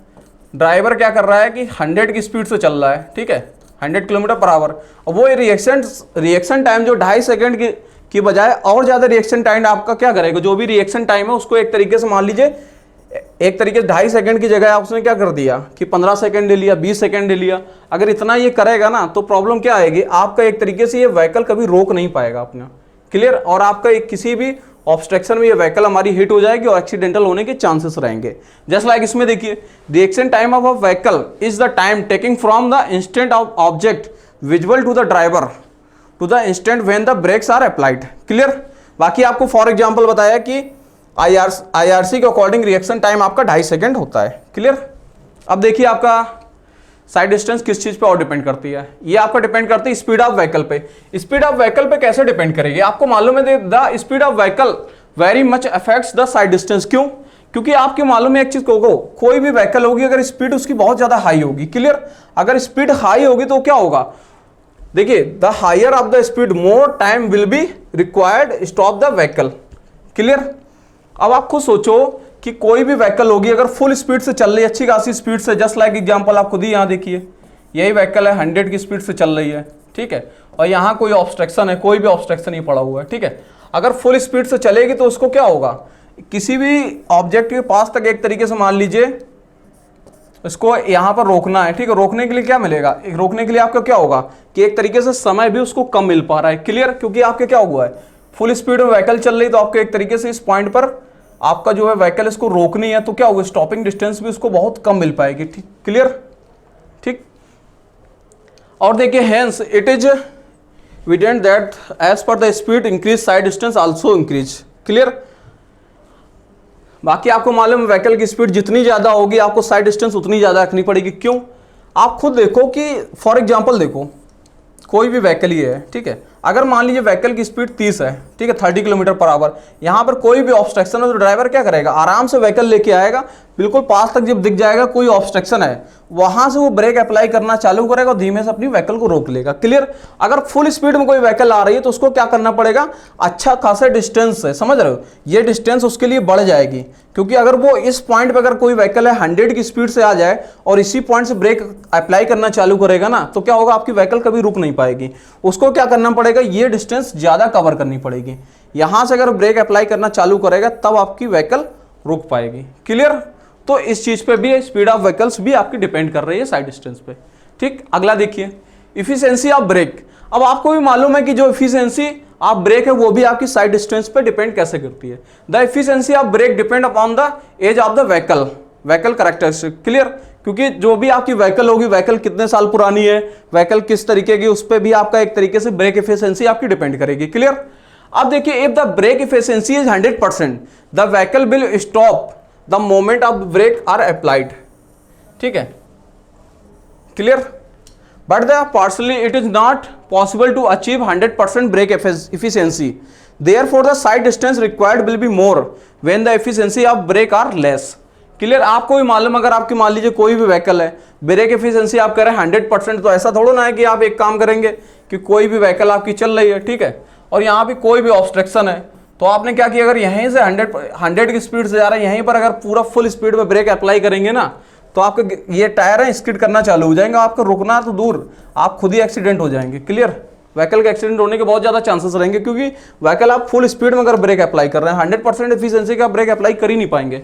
ड्राइवर क्या कर रहा है कि 100 की स्पीड से चल रहा है, ठीक है, 100 किलोमीटर पर आवर, और वो रिएक्शन टाइम जो 2.5 सेकंड की बजाय और ज़्यादा रिएक्शन टाइम आपका क्या करेगा, जो भी रिएक्शन टाइम है उसको एक तरीके से मान लीजिए एक तरीके से 2.5 सेकंड की जगह उसने क्या कर दिया कि 15 सेकंड ले लिया, 20 सेकंड ले लिया। अगर इतना ये करेगा ना तो प्रॉब्लम क्या आएगी, आपका एक तरीके से ये व्हीकल कभी रोक नहीं पाएगा अपना। क्लियर, और आपका एक किसी भी ऑब्स्ट्रक्शन में ये व्हीकल हमारी हिट हो जाएगी और एक्सीडेंटल होने के चांसेस रहेंगे। जस्ट लाइक इसमें देखिए reaction time of a vehicle is the time taking from the instant of object visual to the driver to the instant when the brakes are applied. Clear. बाकी आपको फॉर एग्जांपल बताया कि IRC के अकॉर्डिंग रिएक्शन टाइम आपका 2.5 सेकंड होता है। क्लियर। अब देखिए आपका साइड डिस्टेंस किस चीज पे और डिपेंड करती है, ये आपका डिपेंड करती है स्पीड ऑफ व्हीकल पे। स्पीड ऑफ व्हीकल पे कैसे डिपेंड करेगी, आपको मालूम है the speed of vehicle very much affects the sight distance. क्यों, क्योंकि आपके मालूम है एक चीज को, कोई भी व्हीकल होगी अगर स्पीड उसकी बहुत ज्यादा हाई होगी, क्लियर, अगर स्पीड हाई होगी तो क्या होगा, देखिए the higher of the speed more time will be required stop the vehicle. Clear. अब आप खुद सोचो कि कोई भी व्हीकल होगी अगर फुल स्पीड से चल रही है, अच्छी खासी स्पीड से, जस्ट लाइक एग्जांपल आप खुद ही यहाँ देखिए, यही व्हीकल है 100 की स्पीड से चल रही है, ठीक है, और यहाँ कोई ऑब्स्ट्रक्शन है, कोई भी ऑब्स्ट्रक्शन नहीं पड़ा हुआ है, ठीक है, अगर फुल स्पीड से चलेगी तो उसको क्या होगा, किसी भी ऑब्जेक्ट के पास तक एक तरीके से मान लीजिए इसको यहाँ पर रोकना है, ठीक है, रोकने के लिए क्या मिलेगा, रोकने के लिए आपका क्या होगा कि एक तरीके से समय भी उसको कम मिल पा रहा है। क्लियर, क्योंकि आपके क्या हुआ है फुल स्पीड में व्हीकल चल रही तो आपको एक तरीके से इस पॉइंट पर आपका जो है व्हीकल इसको रोकनी है तो क्या होगा, स्टॉपिंग डिस्टेंस भी उसको बहुत कम मिल पाएगी। ठीक, क्लियर, ठीक। और देखिए hence it is evident that as per the speed increase sight distance also increase. Clear. बाकी आपको मालूम है व्हीकल की स्पीड जितनी ज्यादा होगी आपको साइड डिस्टेंस उतनी ज्यादा रखनी पड़ेगी। क्यों, आप खुद देखो कि फॉर एग्जांपल देखो कोई भी व्हीकल ही है, ठीक है, अगर मान लीजिए व्हीकल की स्पीड 30 है, ठीक है, 30 किलोमीटर पर आवर, यहाँ पर कोई भी ऑब्स्ट्रक्शन है तो ड्राइवर क्या करेगा, आराम से व्हीकल लेके आएगा, बिल्कुल पास तक जब दिख जाएगा कोई ऑब्स्ट्रक्शन है वहां से वो ब्रेक अप्लाई करना चालू करेगा और धीमे से अपनी व्हीकल को रोक लेगा। क्लियर। अगर फुल स्पीड में कोई व्हीकल आ रही है तो उसको क्या करना पड़ेगा, अच्छा खासा डिस्टेंस है, समझ रहे हो, ये डिस्टेंस उसके लिए बढ़ जाएगी, क्योंकि अगर वो इस पॉइंट पर अगर कोई व्हीकल है 100 की स्पीड से आ जाए और इसी पॉइंट से ब्रेक अप्लाई करना चालू करेगा ना तो क्या होगा, आपकी व्हीकल कभी रुक नहीं पाएगी, उसको क्या करना पड़ेगा, ये डिस्टेंस ज्यादा कवर करनी पड़ेगी, यहां से अगर ब्रेक अप्लाई करना चालू करेगा तब आपकी व्हीकल रुक पाएगी। क्लियर। तो इस चीज पे भी स्पीड ऑफ व्हीकल्स भी आपकी डिपेंड कर रही है साइड डिस्टेंस पे। ठीक, अगला देखिए इफिशिएंसी ऑफ ब्रेक। अब आपको भी मालूम है कि जो इफिशिएंसी ऑफ ब्रेक है वो भी आपकी साइड डिस्टेंस पे डिपेंड कैसे करती है। The efficiency of brake depend upon the age of the vehicle characteristic. Clear, क्योंकि जो भी आपकी व्हीकल होगी, व्हीकल कितने साल पुरानी है, व्हीकल किस तरीके की, उस पर भी आपका एक तरीके से ब्रेक इफिशिएंसी आपकी डिपेंड करेगी। क्लियर। अब देखिए if the brake efficiency is 100% the vehicle will stop the moment of brake are applied. ठीक है, clear. But the partially it is not possible to achieve 100% brake efficiency. Therefore the side distance required will be more when the efficiency of brake are less. Clear. आपको भी मालूम अगर आपकी मान लीजिए कोई भी व्हीकल है, ब्रेक एफिशिएंसी आप कह रहे हैं 100%, तो ऐसा थोड़ा ना है कि आप एक काम करेंगे कि कोई भी व्हीकल आपकी चल रही है, ठीक है, और यहाँ पे कोई भी ऑब्स्ट्रक्शन है तो आपने क्या किया, अगर यहीं से 100 की स्पीड से जा रहा है, यहीं पर अगर पूरा फुल स्पीड में ब्रेक अप्लाई करेंगे ना तो आपके ये टायर है स्किड करना चालू हो जाएंगे, आपको रुकना तो दूर, आप खुद ही एक्सीडेंट हो जाएंगे। क्लियर। व्हीकल के एक्सीडेंट होने के बहुत ज़्यादा चांसेस रहेंगे क्योंकि व्हीकल आप फुल स्पीड में अगर ब्रेक अप्लाई कर रहे हैं 100% एफिशिएंसी का ब्रेक अप्लाई कर ही नहीं पाएंगे।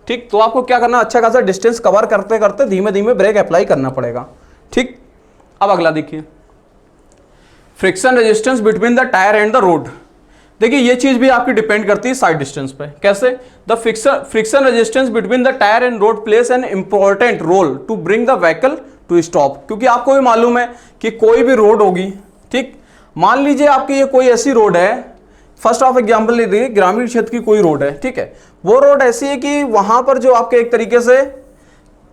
ठीक, तो आपको क्या करना, अच्छा खासा डिस्टेंस कवर करते करते धीमे धीमे ब्रेक अप्लाई करना पड़ेगा। ठीक, अब अगला देखिए friction resistance between the tyre and the road. देखिए ये चीज भी आपकी डिपेंड करती है साइड डिस्टेंस पे। कैसे? The friction resistance between the tyre and road plays an important role to bring the vehicle to stop. क्योंकि आपको भी मालूम है कि कोई भी रोड होगी, ठीक, मान लीजिए आपकी ये कोई ऐसी रोड है, फर्स्ट ऑफ एग्जाम्पल ले लीजिए, ग्रामीण क्षेत्र की कोई रोड है, ठीक है, वो रोड ऐसी है कि वहां पर जो आपके एक तरीके से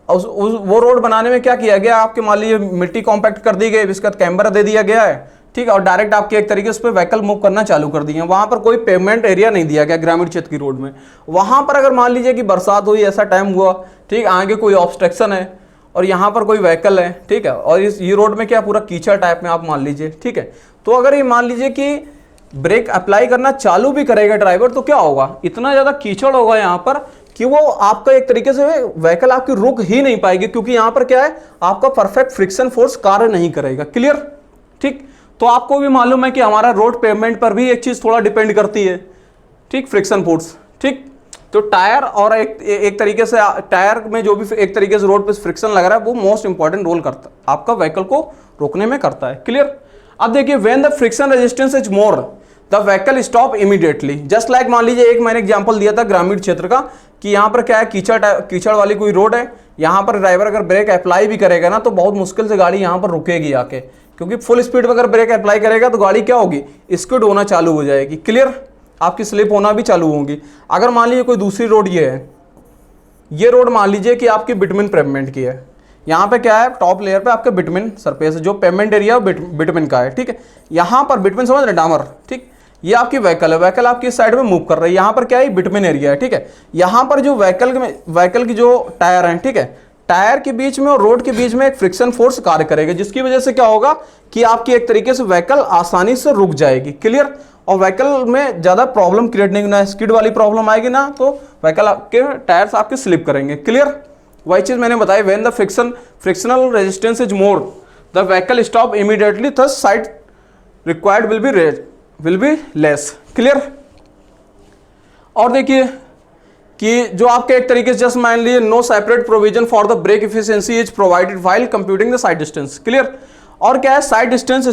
वो रोड बनाने में क्या किया गया, आपके मान लीजिए मिट्टी कॉम्पैक्ट कर दी गई, इसका कैमरा दे दिया गया है, ठीक है, और डायरेक्ट आपके एक तरीके से उस पर व्हीकल मूव करना चालू कर दिए। वहां पर कोई पेमेंट एरिया नहीं दिया गया ग्रामीण क्षेत्र की रोड में। वहां पर अगर मान लीजिए कि बरसात हुई, ऐसा टाइम हुआ, ठीक, आगे कोई ऑब्स्ट्रक्शन है और यहाँ पर कोई व्हीकल है, ठीक है, और ये रोड में क्या पूरा कीचड़ टाइप में आप मान लीजिए, ठीक है, तो अगर ये मान लीजिए कि ब्रेक अप्लाई करना चालू भी करेगा ड्राइवर, तो क्या होगा, इतना ज्यादा कीचड़ होगा यहाँ पर कि वो आपका एक तरीके से व्हीकल आपकी रुक ही नहीं पाएगी, क्योंकि यहाँ पर क्या है, आपका परफेक्ट फ्रिक्शन फोर्स कार्य नहीं करेगा। क्लियर? ठीक, तो आपको भी मालूम है कि हमारा रोड पेवमेंट पर भी एक चीज थोड़ा डिपेंड करती है, ठीक, फ्रिक्शन फोर्स। ठीक, तो टायर और एक तरीके से टायर में जो भी एक तरीके से रोड पे फ्रिक्शन लग रहा है वो मोस्ट इंपॉर्टेंट रोल करता है, आपका व्हीकल को रोकने में करता है। क्लियर? अब देखिए, when the friction resistance is more the vehicle stop immediately. Just like मान लीजिए एक मैंने एग्जांपल दिया था ग्रामीण क्षेत्र का कि यहाँ पर क्या है, कीचड़ वाली कोई रोड है, यहाँ पर ड्राइवर अगर ब्रेक अप्लाई भी करेगा ना तो बहुत मुश्किल से गाड़ी यहाँ पर रुकेगी आके, क्योंकि फुल स्पीड पर अगर ब्रेक अप्लाई करेगा तो गाड़ी क्या होगी, स्किड होना चालू हो जाएगी। क्लियर? आपकी स्लिप होना भी चालू होंगी। अगर मान लीजिए कोई दूसरी रोड ये है, ये रोड मान लीजिए कि आपकी बिटुमेन पेवमेंट की है, यहाँ पे क्या है, टॉप लेयर पे आपके बिटुमेन सरफेस है, जो पेवमेंट एरिया बिटुमेन का है, ठीक है, यहाँ पर बिटुमेन समझ रहे, डामर, ठीक, ये आपकी व्हीकल है, व्हीकल आपकी साइड में मूव कर रही है, यहाँ पर क्या है, बिटुमेन एरिया है, ठीक है, यहाँ पर जो व्हीकल की जो टायर है, ठीक है, टायर के बीच में और रोड के बीच में एक फ्रिक्शन फोर्स कार्य करेगा, जिसकी वजह से क्या होगा कि आपकी एक तरीके से व्हीकल आसानी से रुक जाएगी। क्लियर? और व्हीकल में ज्यादा प्रॉब्लम क्रिएट नहीं, ना स्किड वाली प्रॉब्लम आएगी, ना तो व्हीकल आपके टायर्स आपके स्लिप करेंगे। क्लियर? वही चीज मैंने बताई, when the frictional resistance is more the vehicle stop immediately, thus side required will be less. Clear? और देखिए कि जो आपके एक तरीके से जस्ट मान लीजिए no separate provision for the brake efficiency is provided while computing the sight distance. Clear? और क्या है, sight distance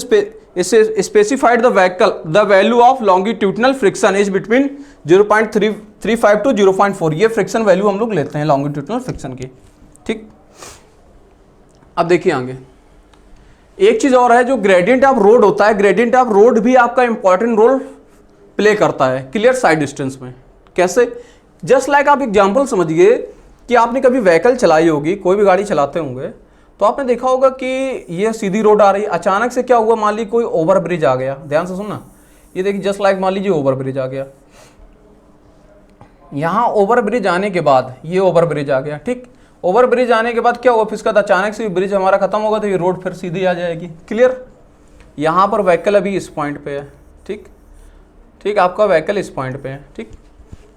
specified the value of longitudinal friction is between 0.35 to 0.4। ये फ्रिक्शन वैल्यू हम लोग लेते हैं लॉन्गिट्यूडनल फ्रिक्शन की। ठीक, अब देखिए आगे एक चीज और है, जो ग्रेडियंट ऑफ रोड होता है, ग्रेडियंट ऑफ रोड भी आपका इंपॉर्टेंट रोल प्ले करता है। क्लियर? साइड डिस्टेंस में कैसे? जस्ट लाइक आप एग्जाम्पल समझिए कि आपने कभी व्हीकल चलाई होगी, कोई भी गाड़ी चलाते होंगे तो आपने देखा होगा कि ये सीधी रोड आ रही, अचानक से क्या हुआ, मान लीजिए कोई ओवर ब्रिज आ गया, ध्यान से सुनना, ये देखिए जस्ट लाइक मान लीजिए ओवर ब्रिज आ गया, यहाँ ओवर ब्रिज आने के बाद ये ओवर ब्रिज आ गया, ठीक, ओवर ब्रिज आने के बाद क्या हुआ, फिर इसका अचानक से ब्रिज हमारा खत्म होगा तो ये रोड फिर सीधी आ जाएगी। क्लियर? यहाँ पर व्हीकल अभी इस पॉइंट पे है, ठीक ठीक, आपका व्हीकल इस पॉइंट पे है, ठीक,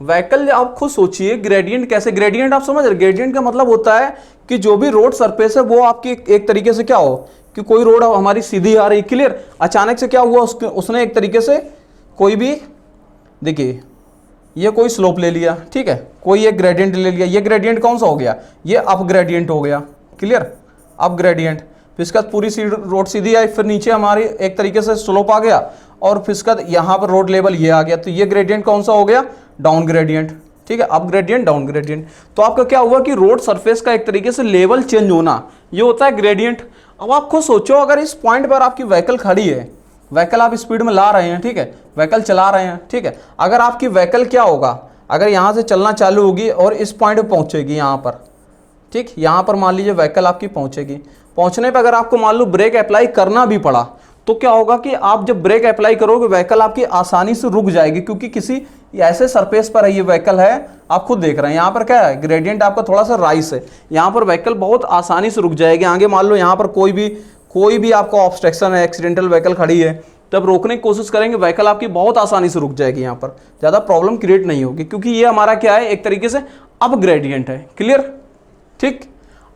व्हीकल आप खुद सोचिए ग्रेडियंट कैसे, ग्रेडियंट आप समझ रहे, ग्रेडियंट का मतलब होता है कि जो भी रोड सरफेस है वो आपकी एक तरीके से क्या हो कि कोई रोड हमारी सीधी आ रही। क्लियर? अचानक से क्या हुआ, उसने एक तरीके से कोई भी, देखिए ये कोई स्लोप ले लिया, ठीक है, कोई एक ग्रेडियंट ले लिया, ये ग्रेडियंट कौन सा हो गया, ये अप ग्रेडियंट हो गया। क्लियर? अप ग्रेडियंट, फिर इसका पूरी रोड सीधी आई, फिर नीचे हमारी एक तरीके से स्लोप आ गया और फिर इसका यहाँ पर रोड लेवल ये आ गया, तो ये ग्रेडियंट कौन सा हो गया, डाउन ग्रेडियंट। ठीक है, अप ग्रेडियंट डाउन ग्रेडियंट। तो आपका क्या हुआ कि रोड सरफेस का एक तरीके से लेवल चेंज होना, ये होता है ग्रेडियंट। अब आप खुद सोचो, अगर इस पॉइंट पर आपकी व्हीकल खड़ी है, व्हीकल आप स्पीड में ला रहे हैं, ठीक है, व्हीकल चला रहे हैं, ठीक है, अगर आपकी व्हीकल क्या होगा, अगर यहाँ से चलना चालू होगी और इस पॉइंट पर पहुँचेगी यहाँ पर, ठीक, यहाँ पर मान लीजिए व्हीकल आपकी पहुँचेगी, पहुँचने पर अगर आपको मान लो ब्रेक अप्लाई करना भी पड़ा तो क्या होगा कि आप जब ब्रेक अप्लाई करोगे व्हीकल आपकी आसानी से रुक जाएगी, क्योंकि किसी ऐसे सरफेस पर है ये व्हीकल है, आप खुद देख रहे हैं यहाँ पर क्या है, ग्रेडियंट आपका थोड़ा सा राइस है, यहाँ पर व्हीकल बहुत आसानी से रुक जाएगी। आगे मान लो यहाँ पर कोई भी आपका ऑब्स्ट्रक्शन है, एक्सीडेंटल व्हीकल खड़ी है, तब रोकने की कोशिश करेंगे, व्हीकल आपकी बहुत आसानी से रुक जाएगी, यहाँ पर ज़्यादा प्रॉब्लम क्रिएट नहीं होगी, क्योंकि ये हमारा क्या है, एक तरीके से अप ग्रेडियंट है। क्लियर? ठीक,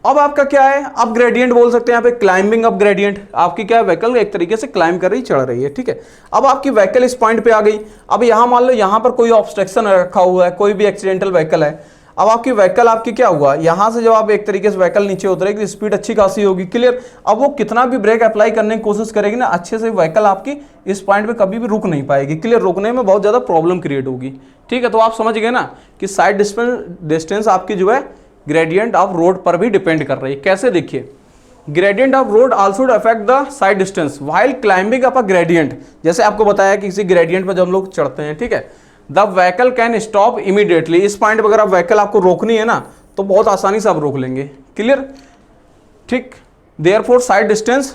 अब आपका क्या है, अप ग्रेडियंट बोल सकते हैं यहाँ पे, क्लाइंबिंग अप ग्रेडियंट, आपकी क्या है, व्हीकल एक तरीके से क्लाइंब कर रही, चढ़ रही है। ठीक है, अब आपकी व्हीकल इस पॉइंट पे आ गई, अब यहाँ मान लो यहाँ पर कोई ऑब्स्ट्रक्शन रखा हुआ है, कोई भी एक्सीडेंटल व्हीकल है, अब आपकी व्हीकल आपकी क्या हुआ, यहां से जब आप एक तरीके से व्हीकल नीचे उतरेगी स्पीड अच्छी खासी होगी, क्लियर। अब वो कितना भी ब्रेक अप्लाई करने की कोशिश करेगी ना, अच्छे से व्हीकल आपकी इस पॉइंट पे कभी भी रुक नहीं पाएगी, क्लियर। रुकने में बहुत ज्यादा प्रॉब्लम क्रिएट होगी, ठीक है। तो आप समझ गए ना कि साइड डिस्टेंस आपकी जो है ग्रेडियंट ऑफ रोड पर भी डिपेंड कर रही है। कैसे, देखिए, gradient of road also affect the sight distance while climbing up a gradient. जैसे आपको बताया कि किसी ग्रेडियंट पर जब हम लोग चढ़ते हैं, ठीक है, the vehicle can stop immediately. इस पॉइंट पर अगर आप व्हीकल आपको रोकनी है ना तो बहुत आसानी से आप रोक लेंगे, क्लियर, ठीक। Therefore side distance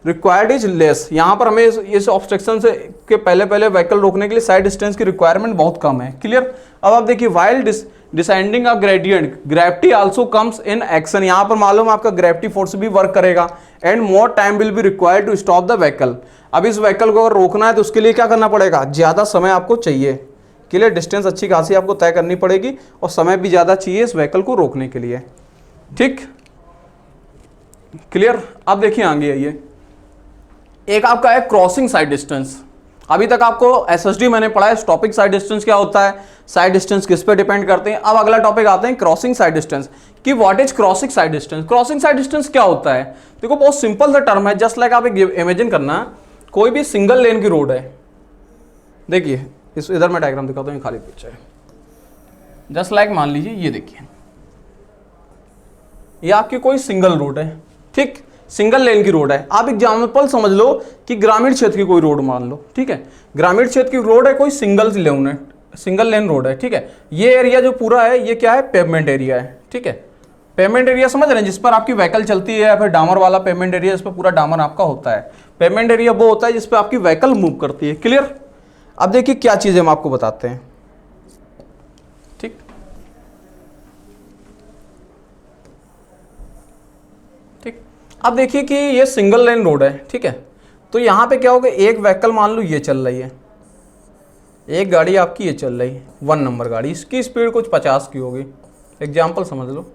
required is less. यहाँ पर हमें इस ऑब्स्ट्रक्शन से के पहले व्हीकल रोकने के लिए साइड डिस्टेंस की रिक्वायरमेंट बहुत कम है, क्लियर। अब आप देखिए, while descending a gradient gravity also comes in action. यहाँ पर मालूम आपका ग्रेविटी फोर्स भी वर्क करेगा and more time will be required to stop the vehicle. अब इस व्हीकल को अगर रोकना है तो उसके लिए क्या करना पड़ेगा, ज्यादा समय आपको चाहिए, क्लियर। डिस्टेंस अच्छी खासी आपको तय करनी पड़ेगी और समय भी ज्यादा चाहिए इस व्हीकल को रोकने के लिए, ठीक, क्लियर। अब देखिए आगे आइए, एक आपका है क्रॉसिंग साइड डिस्टेंस। अभी तक आपको एसएसडी मैंने पढ़ा है, टॉपिक साइड डिस्टेंस क्या होता है, साइड डिस्टेंस किस पे डिपेंड करते हैं। अब अगला टॉपिक आते हैं क्रॉसिंग साइड डिस्टेंस, कि what is crossing side distance. Crossing side distance क्या होता है, देखो बहुत सिंपल सा टर्म है। जस्ट लाइक आप एक इमेजिन करना, कोई भी सिंगल लेन की रोड है, देखिए इस इधर मैं डायग्राम दिखाता हूँ, ये खाली पिक्चर है। जस्ट लाइक मान लीजिए ये देखिए, ये आपकी कोई सिंगल रोड है, ठीक, सिंगल लेन की रोड है। आप एग्जाम्पल समझ लो कि ग्रामीण क्षेत्र की कोई रोड मान लो, ठीक है, ग्रामीण क्षेत्र की रोड है, कोई सिंगल लेन रोड है, ठीक है। ये एरिया जो पूरा है ये क्या है, पेवमेंट एरिया है, ठीक है। पेवमेंट एरिया समझ रहे हैं, जिस पर आपकी व्हीकल चलती है, या फिर डामर वाला पेवमेंट एरिया जिस पर पूरा डामर आपका होता है। पेवमेंट एरिया वो होता है जिस पर आपकी व्हीकल मूव करती है, क्लियर। अब देखिए क्या चीजें हम आपको बताते हैं, ठीक। ठीक, अब देखिए कि ये सिंगल लेन रोड है, ठीक है। तो यहां पे क्या होगा, एक व्हीकल मान लो ये चल रही है, एक गाड़ी आपकी ये चल रही है 1 नंबर गाड़ी, इसकी स्पीड कुछ 50 की होगी, एग्जाम्पल समझ लो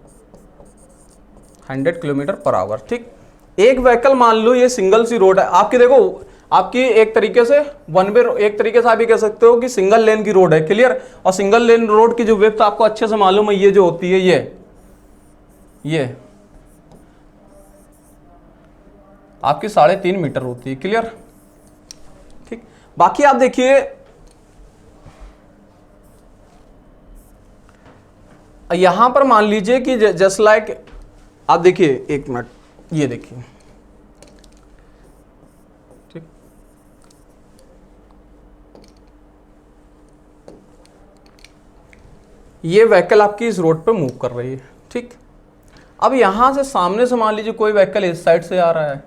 100 किलोमीटर पर आवर, ठीक। एक व्हीकल मान लो ये सिंगल सी रोड है आपकी, देखो आपकी एक तरीके से वन वे, एक तरीके से आप ये कह सकते हो कि सिंगल लेन की रोड है, क्लियर। और सिंगल लेन रोड की जो विड्थ आपको अच्छे से मालूम है, ये जो होती है ये आपकी 3.5 मीटर होती है, क्लियर, ठीक। बाकी आप देखिए यहां पर मान लीजिए कि जस्ट लाइक आप देखिए, एक मिनट, ये देखिए, ठीक, ये व्हीकल आपकी इस रोड पे मूव कर रही है, ठीक। अब यहां से सामने से मान लीजिए कोई व्हीकल इस साइड से आ रहा है,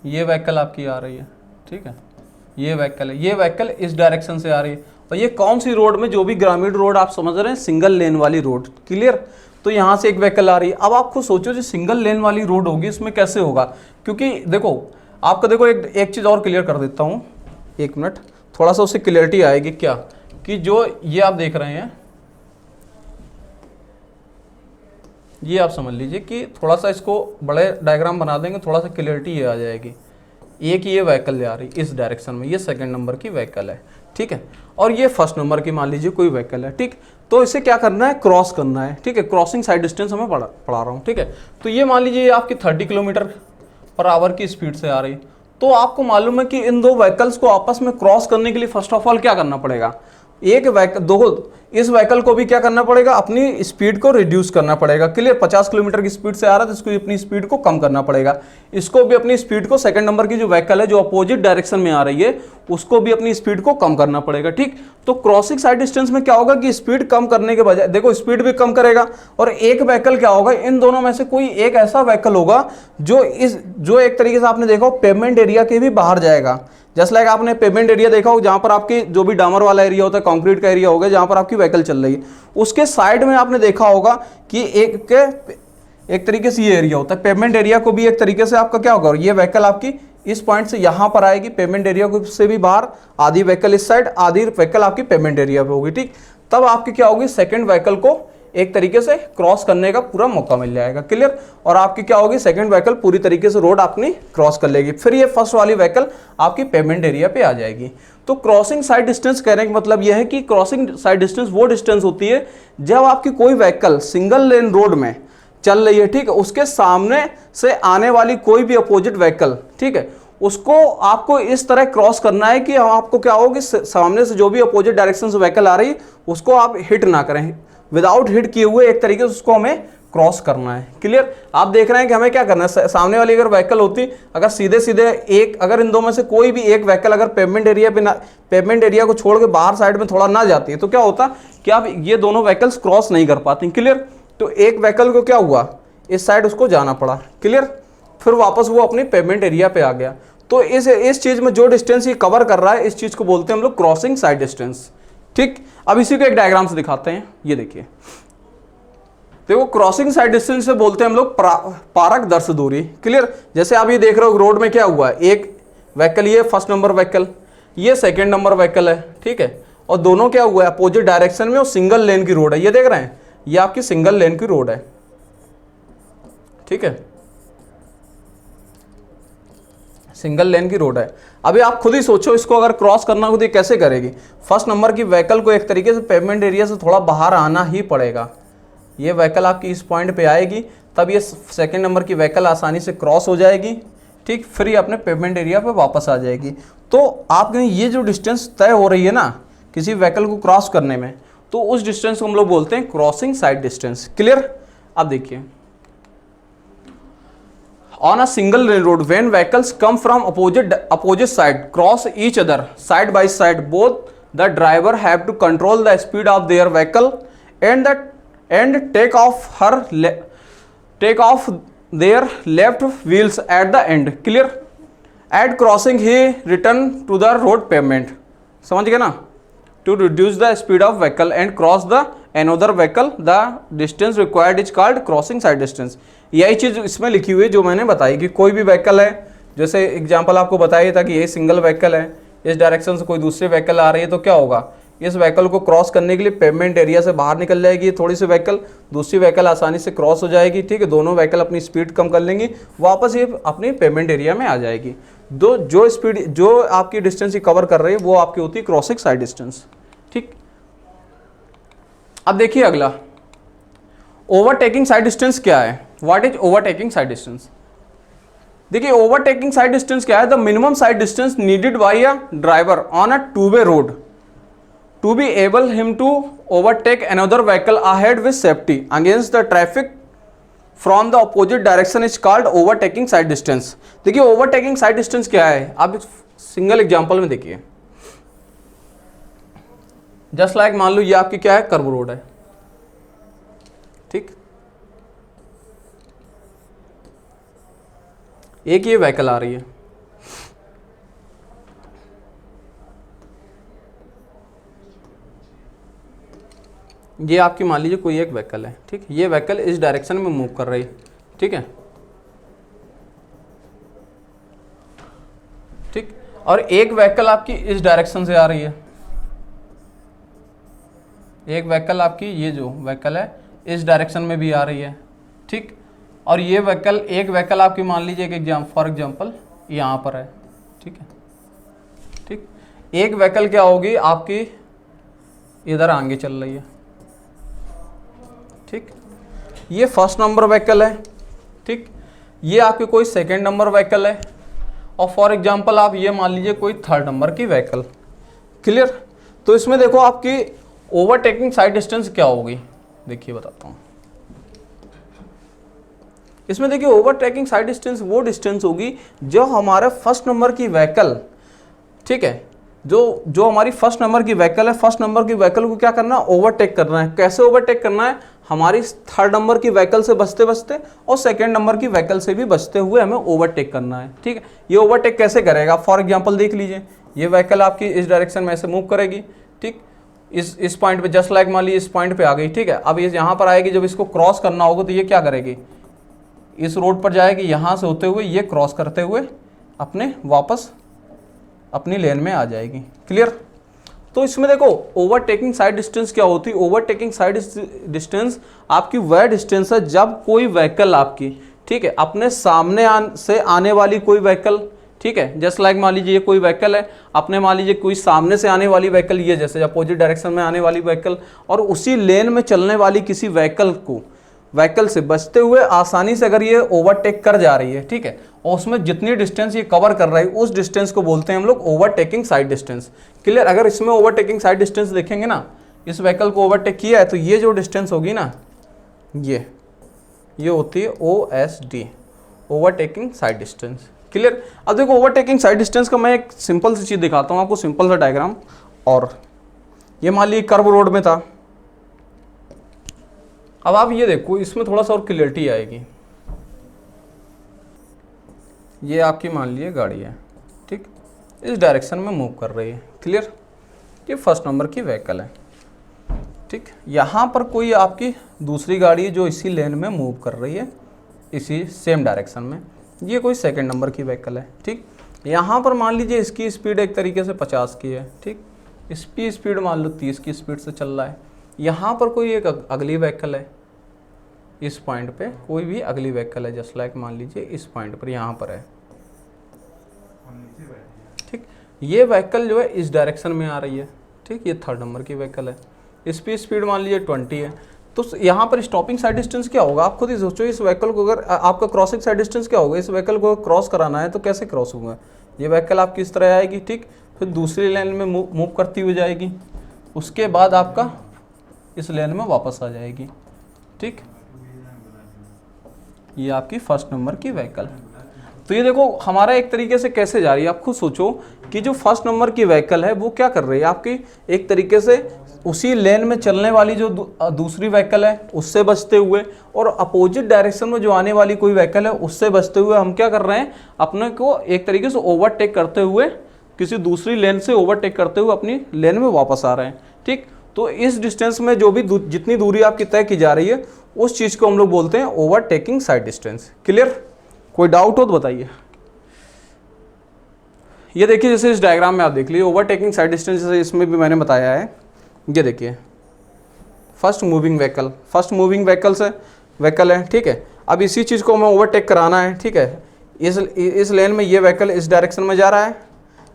ये व्हीकल आपकी आ रही है, ठीक है, ये व्हीकल है, ये व्हीकल इस डायरेक्शन से आ रही है, और ये कौन सी रोड में, जो भी ग्रामीण रोड आप समझ रहे हैं, सिंगल लेन वाली रोड, क्लियर। तो यहाँ से एक व्हीकल आ रही है। अब आप खुद सोचो जो सिंगल लेन वाली रोड होगी इसमें कैसे होगा, क्योंकि देखो आपको, देखो एक चीज़ और क्लियर कर देता हूँ, एक मिनट, थोड़ा सा उससे क्लियरिटी आएगी क्या, कि जो ये आप देख रहे हैं, ये आप समझ लीजिए कि थोड़ा सा इसको बड़े डायग्राम बना देंगे, थोड़ा सा क्लियरिटी ये आ जाएगी। एक ये व्हीकल ले आ रही इस डायरेक्शन में, ये 2nd नंबर की व्हीकल है, ठीक है, और ये 1st नंबर की मान लीजिए कोई व्हीकल है, ठीक। तो इसे क्या करना है, क्रॉस करना है, ठीक है। क्रॉसिंग साइड डिस्टेंस हमें पढ़ा रहा हूँ, ठीक है। तो ये मान लीजिए आपकी 30 किलोमीटर पर आवर की स्पीड से आ रही, तो आपको मालूम है कि इन दो व्हीकल्स को आपस में क्रॉस करने के लिए फर्स्ट ऑफ ऑल क्या करना पड़ेगा, एक व्हीकल, इस व्हीकल को भी क्या करना पड़ेगा, अपनी स्पीड को रिड्यूस करना पड़ेगा, क्लियर। 50 किलोमीटर की स्पीड से आ रहा है तो इसको अपनी स्पीड को कम करना पड़ेगा, इसको भी अपनी स्पीड को, 2nd नंबर की जो व्हीकल है जो अपोजिट डायरेक्शन में आ रही है उसको भी अपनी स्पीड को कम करना पड़ेगा, ठीक। तो क्रॉसिंग साइड डिस्टेंस में क्या होगा कि स्पीड कम करने के बजाय, देखो स्पीड भी कम करेगा, और एक व्हीकल क्या होगा, इन दोनों में से कोई एक ऐसा व्हीकल होगा जो एक तरीके से आपने देखा पेवमेंट एरिया के भी बाहर जाएगा। जस्ट लाइक आपने पेवमेंट एरिया देखा हो, जहां पर आपकी जो भी डामर वाला एरिया होता है, कंक्रीट का एरिया होगा, जहां पर आपकी व्हीकल चल रही है, उसके साइड में आपने देखा होगा कि एक तरीके से ये एरिया होता है। पेवमेंट एरिया को भी एक तरीके से आपका क्या होगा, ये व्हीकल आपकी इस पॉइंट से यहां पर आएगी, पेवमेंट एरिया को से भी बाहर, आधी व्हीकल इस साइड, आधी व्हीकल आपकी पेवमेंट एरिया पे होगी, ठीक। तब आपकी क्या होगी, 2nd व्हीकल को एक तरीके से क्रॉस करने का पूरा मौका मिल जाएगा। क्लियर। और आपकी क्या होगी, सेकंड व्हीकल पूरी तरीके से रोड अपनी क्रॉस कर लेगी, फिर ये फर्स्ट वाली व्हीकल आपकी पेमेंट एरिया पे आ जाएगी। तो क्रॉसिंग साइड डिस्टेंस कहने का मतलब यह है कि क्रॉसिंग साइड डिस्टेंस वो डिस्टेंस होती है जब आपकी कोई व्हीकल सिंगल लेन रोड में चल रही है, ठीक है, उसके सामने से आने वाली कोई भी अपोजिट व्हीकल, ठीक है, उसको आपको इस तरह क्रॉस करना है कि आपको क्या हो कि सामने से जो भी अपोजिट डायरेक्शन से व्हीकल आ रही है उसको आप हिट ना करें, विदाउट हिट किए हुए एक तरीके से उसको हमें क्रॉस करना है। क्लियर। आप देख रहे हैं कि हमें क्या करना है, सामने वाली अगर व्हीकल होती, अगर सीधे सीधे एक, अगर इन दो में से कोई भी एक व्हीकल अगर पेमेंट एरिया पे ना, पेमेंट एरिया को छोड़ के बाहर साइड में थोड़ा ना जाती है तो क्या होता कि आप ये दोनों व्हीकल्स क्रॉस नहीं कर पाती। क्लियर। तो एक व्हीकल को क्या हुआ, इस साइड उसको जाना पड़ा। क्लियर। फिर वापस वो अपनी पेमेंट एरिया पे आ गया। तो इस चीज में जो डिस्टेंस ये कवर कर रहा है, इस चीज को बोलते हैं हम लोग क्रॉसिंग साइड डिस्टेंस। ठीक। अब इसी को एक डायग्राम से दिखाते हैं। ये देखिए, देखो क्रॉसिंग साइड डिस्टेंस से बोलते हैं हम लोग पारकदर्श दूरी। क्लियर। जैसे आप ये देख रहे हो रोड में क्या हुआ है, एक व्हीकल, ये फर्स्ट नंबर व्हीकल, ये सेकंड नंबर व्हीकल है, ठीक है, और दोनों क्या हुआ है अपोजिट डायरेक्शन में, और सिंगल लेन की रोड है। ये देख रहे हैं, ये आपकी सिंगल लेन की रोड है, ठीक है, सिंगल लेन की रोड है। अभी आप खुद ही सोचो, इसको अगर क्रॉस करना हो तो ये कैसे करेगी। फर्स्ट नंबर की व्हीकल को एक तरीके से पेमेंट एरिया से थोड़ा बाहर आना ही पड़ेगा। ये व्हीकल आपकी इस पॉइंट पे आएगी, तब ये सेकंड नंबर की व्हीकल आसानी से क्रॉस हो जाएगी, ठीक, फिर ये अपने पेमेंट एरिया पे वापस आ जाएगी। तो आपने ये जो डिस्टेंस तय हो रही है ना किसी व्हीकल को क्रॉस करने में, तो उस डिस्टेंस को हम लोग बोलते हैं क्रॉसिंग साइड डिस्टेंस। क्लियर। अब देखिए, on a single rail road when vehicles come from opposite side cross each other side by side, both the driver have to control the speed of their vehicle and take off their left wheels at the end. Clear. At crossing he return to the road pavement. समझ गए ना, to reduce the speed of vehicle and cross the another vehicle, the distance required is called crossing side distance. यही चीज इसमें लिखी हुई है जो मैंने बताई कि कोई भी व्हीकल है, जैसे एग्जांपल आपको बताया था कि ये सिंगल व्हीकल है, इस डायरेक्शन से कोई दूसरी व्हीकल आ रही है, तो क्या होगा, इस व्हीकल को क्रॉस करने के लिए पेमेंट एरिया से बाहर निकल जाएगी थोड़ी सी व्हीकल, दूसरी व्हीकल आसानी से क्रॉस हो जाएगी, ठीक है, दोनों व्हीकल अपनी स्पीड कम कर लेंगी, वापस ये अपनी पेमेंट एरिया में आ जाएगी। जो स्पीड, जो आपकी डिस्टेंस कवर कर रही है वो आपकी होती है क्रॉसिंग साइड डिस्टेंस। ठीक। अब देखिए अगला, ओवरटेकिंग साइड डिस्टेंस क्या है। What is overtaking sight distance. देखिए ओवरटेकिंग साइड डिस्टेंस क्या है, the minimum sight distance needed by a driver on a two way road to be able him to overtake another vehicle ahead with safety against the traffic from the opposite direction is called overtaking sight distance. देखिए ओवरटेकिंग साइड डिस्टेंस क्या है, आप सिंगल एग्जांपल में देखिए, जस्ट लाइक मान लो ये आपकी क्या है, कर्व रोड है, ठीक, एक ये व्हीकल आ रही है, ये आपकी मान लीजिए कोई एक व्हीकल है, ठीक, ये व्हीकल इस डायरेक्शन में मूव कर रही है, ठीक है, ठीक, और एक व्हीकल आपकी इस डायरेक्शन से आ रही है, एक व्हीकल आपकी ये जो व्हीकल है इस डायरेक्शन में भी आ रही है, ठीक, और ये व्हीकल, एक व्हीकल आपकी मान लीजिए एक फॉर एग्जांपल यहाँ पर है, ठीक है, ठीक, एक व्हीकल क्या होगी आपकी इधर आगे चल रही है, ठीक, ये फर्स्ट नंबर व्हीकल है, ठीक, ये आपकी कोई सेकंड नंबर व्हीकल है, और फॉर एग्जांपल आप ये मान लीजिए कोई थर्ड नंबर की व्हीकल। क्लियर। तो इसमें देखो आपकी ओवरटेकिंग साइड डिस्टेंस क्या होगी, देखिए बताता हूँ। इसमें देखिए ओवरटेकिंग साइड डिस्टेंस वो डिस्टेंस होगी जो हमारे फर्स्ट नंबर की व्हीकल, ठीक है, जो हमारी फर्स्ट नंबर की व्हीकल है, फर्स्ट नंबर की व्हीकल को क्या करना है, ओवरटेक करना है। कैसे ओवरटेक करना है, हमारी थर्ड नंबर की व्हीकल से बचते बचते और सेकंड नंबर की व्हीकल से भी बचते हुए हमें ओवरटेक करना है, ठीक है। ये ओवरटेक कैसे करेगा, फॉर एग्जांपल देख लीजिए, ये व्हीकल आपकी इस डायरेक्शन में ऐसे मूव करेगी, ठीक, इस पॉइंट पे, जस्ट लाइक मान लीजिए इस पॉइंट पे आ गई, ठीक है, अब ये यहाँ पर आएगी, जब इसको क्रॉस करना होगा तो ये क्या करेगी, इस रोड पर जाएगी, यहाँ से होते हुए ये क्रॉस करते हुए अपने वापस अपनी लेन में आ जाएगी। क्लियर। तो इसमें देखो ओवरटेकिंग साइड डिस्टेंस क्या होती है, ओवरटेकिंग साइड डिस्टेंस आपकी वह डिस्टेंस है जब कोई व्हीकल आपकी, ठीक है, अपने सामने से आने वाली कोई व्हीकल, ठीक है, जस्ट लाइक मान लीजिए ये कोई व्हीकल है, अपने मान लीजिए कोई सामने से आने वाली व्हीकल, ये जैसे अपोजिट डायरेक्शन में आने वाली व्हीकल, और उसी लेन में चलने वाली किसी व्हीकल से बचते हुए आसानी से अगर ये ओवरटेक कर जा रही है, ठीक है, और उसमें जितनी डिस्टेंस ये कवर कर रही है उस डिस्टेंस को बोलते हैं हम लोग ओवरटेकिंग साइड डिस्टेंस। क्लियर? अगर इसमें ओवरटेकिंग साइड डिस्टेंस देखेंगे ना, इस व्हीकल को ओवरटेक किया है तो ये जो डिस्टेंस होगी ना, ये होती है OSD, overtaking sight distance. Clear? अब देखो ओवरटेकिंग साइड डिस्टेंस का मैं एक सिंपल सी चीज़ दिखाता हूँ आपको, सिंपल सा डायग्राम। और ये मान लीजिए कर्व रोड में था, अब आप ये देखो इसमें थोड़ा सा और क्लियरिटी आएगी। ये आपकी मान लीजिए गाड़ी है, ठीक, इस डायरेक्शन में मूव कर रही है। क्लियर? ये फर्स्ट नंबर की व्हीकल है, ठीक। यहाँ पर कोई आपकी दूसरी गाड़ी है जो इसी लेन में मूव कर रही है, इसी सेम डायरेक्शन में, ये कोई सेकंड नंबर की व्हीकल है, ठीक। यहाँ पर मान लीजिए इसकी स्पीड एक तरीके से 50 की है, ठीक, इसकी स्पीड मान लो 30 की स्पीड से चल रहा है। यहाँ पर कोई एक अगली व्हीकल है, इस पॉइंट पे कोई भी अगली व्हीकल है, जस्ट लाइक मान लीजिए इस पॉइंट पर यहाँ पर है, ठीक। ये व्हीकल जो है इस डायरेक्शन में आ रही है, ठीक, ये थर्ड नंबर की व्हीकल है, इसकी स्पीड मान लीजिए 20 है। तो यहाँ पर स्टॉपिंग साइड डिस्टेंस क्या होगा, आप खुद ही सोचो। इस व्हीकल को अगर आपका क्रॉसिंग साइड डिस्टेंस क्या होगा, इस व्हीकल को क्रॉस कराना है तो कैसे क्रॉस होगा, ये व्हीकल आपकी इस तरह आएगी, ठीक, फिर दूसरी लेन में मूव करती हुई जाएगी, उसके बाद आपका इस लेन में वापस आ जाएगी, ठीक। ये आपकी फर्स्ट नंबर की व्हीकल। तो ये देखो हमारा एक तरीके से कैसे जा रही है, आप खुद सोचो कि जो फर्स्ट नंबर की व्हीकल है वो क्या कर रही है, आपकी एक तरीके से उसी लेन में चलने वाली जो दूसरी व्हीकल है उससे बचते हुए, और अपोजिट डायरेक्शन में जो आने वाली कोई व्हीकल है उससे बचते हुए हम क्या कर रहे हैं, अपने को एक तरीके से ओवरटेक करते हुए, किसी दूसरी लेन से ओवरटेक करते हुए अपनी लेन में वापस आ रहे हैं, ठीक। तो इस डिस्टेंस में जो भी जितनी दूरी आपकी तय की जा रही है उस चीज़ को हम लोग बोलते हैं ओवरटेकिंग साइड डिस्टेंस। क्लियर? कोई डाउट हो तो बताइए। ये देखिए जैसे इस डायग्राम में आप देख लीजिए ओवरटेकिंग साइड डिस्टेंस, जैसे इसमें भी मैंने बताया है, ये देखिए फर्स्ट मूविंग व्हीकल है, ठीक है। अब इसी चीज़ को हमें ओवरटेक कराना है, ठीक है, इस लेन में ये व्हीकल इस डायरेक्शन में जा रहा है,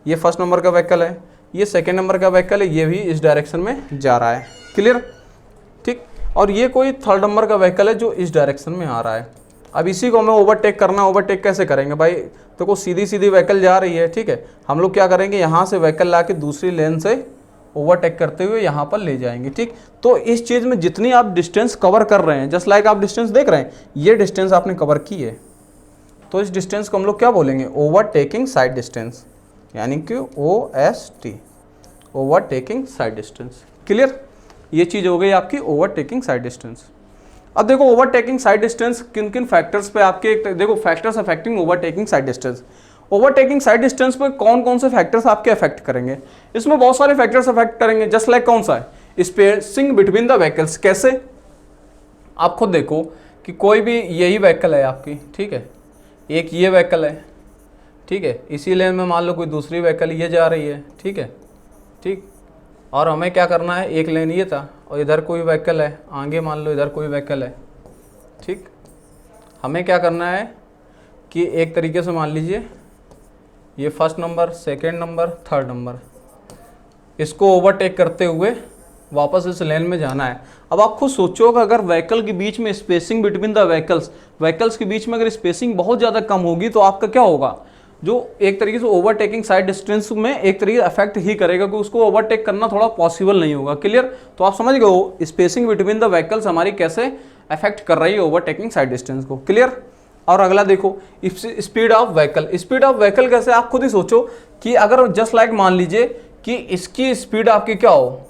ये फर्स्ट नंबर का व्हीकल है, ये सेकेंड नंबर का व्हीकल है, ये भी इस डायरेक्शन में जा रहा है। क्लियर? ठीक। और ये कोई थर्ड नंबर का व्हीकल है जो इस डायरेक्शन में आ रहा है। अब इसी को हमें ओवरटेक करना है। ओवरटेक कैसे करेंगे भाई, तो को सीधी व्हीकल जा रही है, ठीक है, हम लोग क्या करेंगे, यहाँ से व्हीकल ला के दूसरी लेन से ओवरटेक करते हुए यहाँ पर ले जाएंगे, ठीक। तो इस चीज़ में जितनी आप डिस्टेंस कवर कर रहे हैं, जस्ट लाइक आप डिस्टेंस देख रहे हैं, ये डिस्टेंस आपने कवर की है, तो इस डिस्टेंस को हम लोग क्या बोलेंगे, ओवरटेकिंग साइड डिस्टेंस, यानी कि OST, overtaking sight distance. Clear? ये चीज़ हो गई आपकी ओवरटेकिंग साइड डिस्टेंस। अब देखो ओवरटेकिंग साइड डिस्टेंस किन किन फैक्टर्स पे आपके, देखो factors affecting overtaking sight distance. Overtaking sight distance पे कौन कौन से फैक्टर्स आपके अफेक्ट करेंगे, इसमें बहुत सारे फैक्टर्स अफेक्ट करेंगे, जस्ट लाइक कौन सा है, स्पेसिंग बिटवीन द व्हीकल्स। कैसे, आप खुद देखो कि कोई भी यही व्हीकल है आपकी, ठीक है, एक ये व्हीकल है, ठीक है, इसी लेन में मान लो कोई दूसरी व्हीकल ये जा रही है, ठीक है, ठीक, और हमें क्या करना है, एक लेन ये था और इधर कोई व्हीकल है, आगे मान लो इधर कोई व्हीकल है, ठीक, हमें क्या करना है कि एक तरीके से मान लीजिए ये first number, second number, third number, इसको ओवरटेक करते हुए वापस इस लेन में जाना है। अब आप खुद सोचो कि अगर व्हीकल के बीच में स्पेसिंग बिटवीन द व्हीकल्स के बीच में अगर स्पेसिंग बहुत ज़्यादा कम होगी तो आपका क्या होगा, जो एक तरीके से ओवरटेकिंग साइड डिस्टेंस में एक तरीके अफेक्ट ही करेगा, कि उसको ओवरटेक करना थोड़ा पॉसिबल नहीं होगा। क्लियर? तो आप समझ गए स्पेसिंग बिटवीन द व्हीकल्स हमारी कैसे अफेक्ट कर रही है ओवरटेकिंग साइड डिस्टेंस को। क्लियर? और अगला देखो speed of vehicle. Speed of vehicle कैसे, आप खुद ही सोचो कि अगर जस्ट लाइक मान लीजिए कि इसकी स्पीड आपकी क्या हो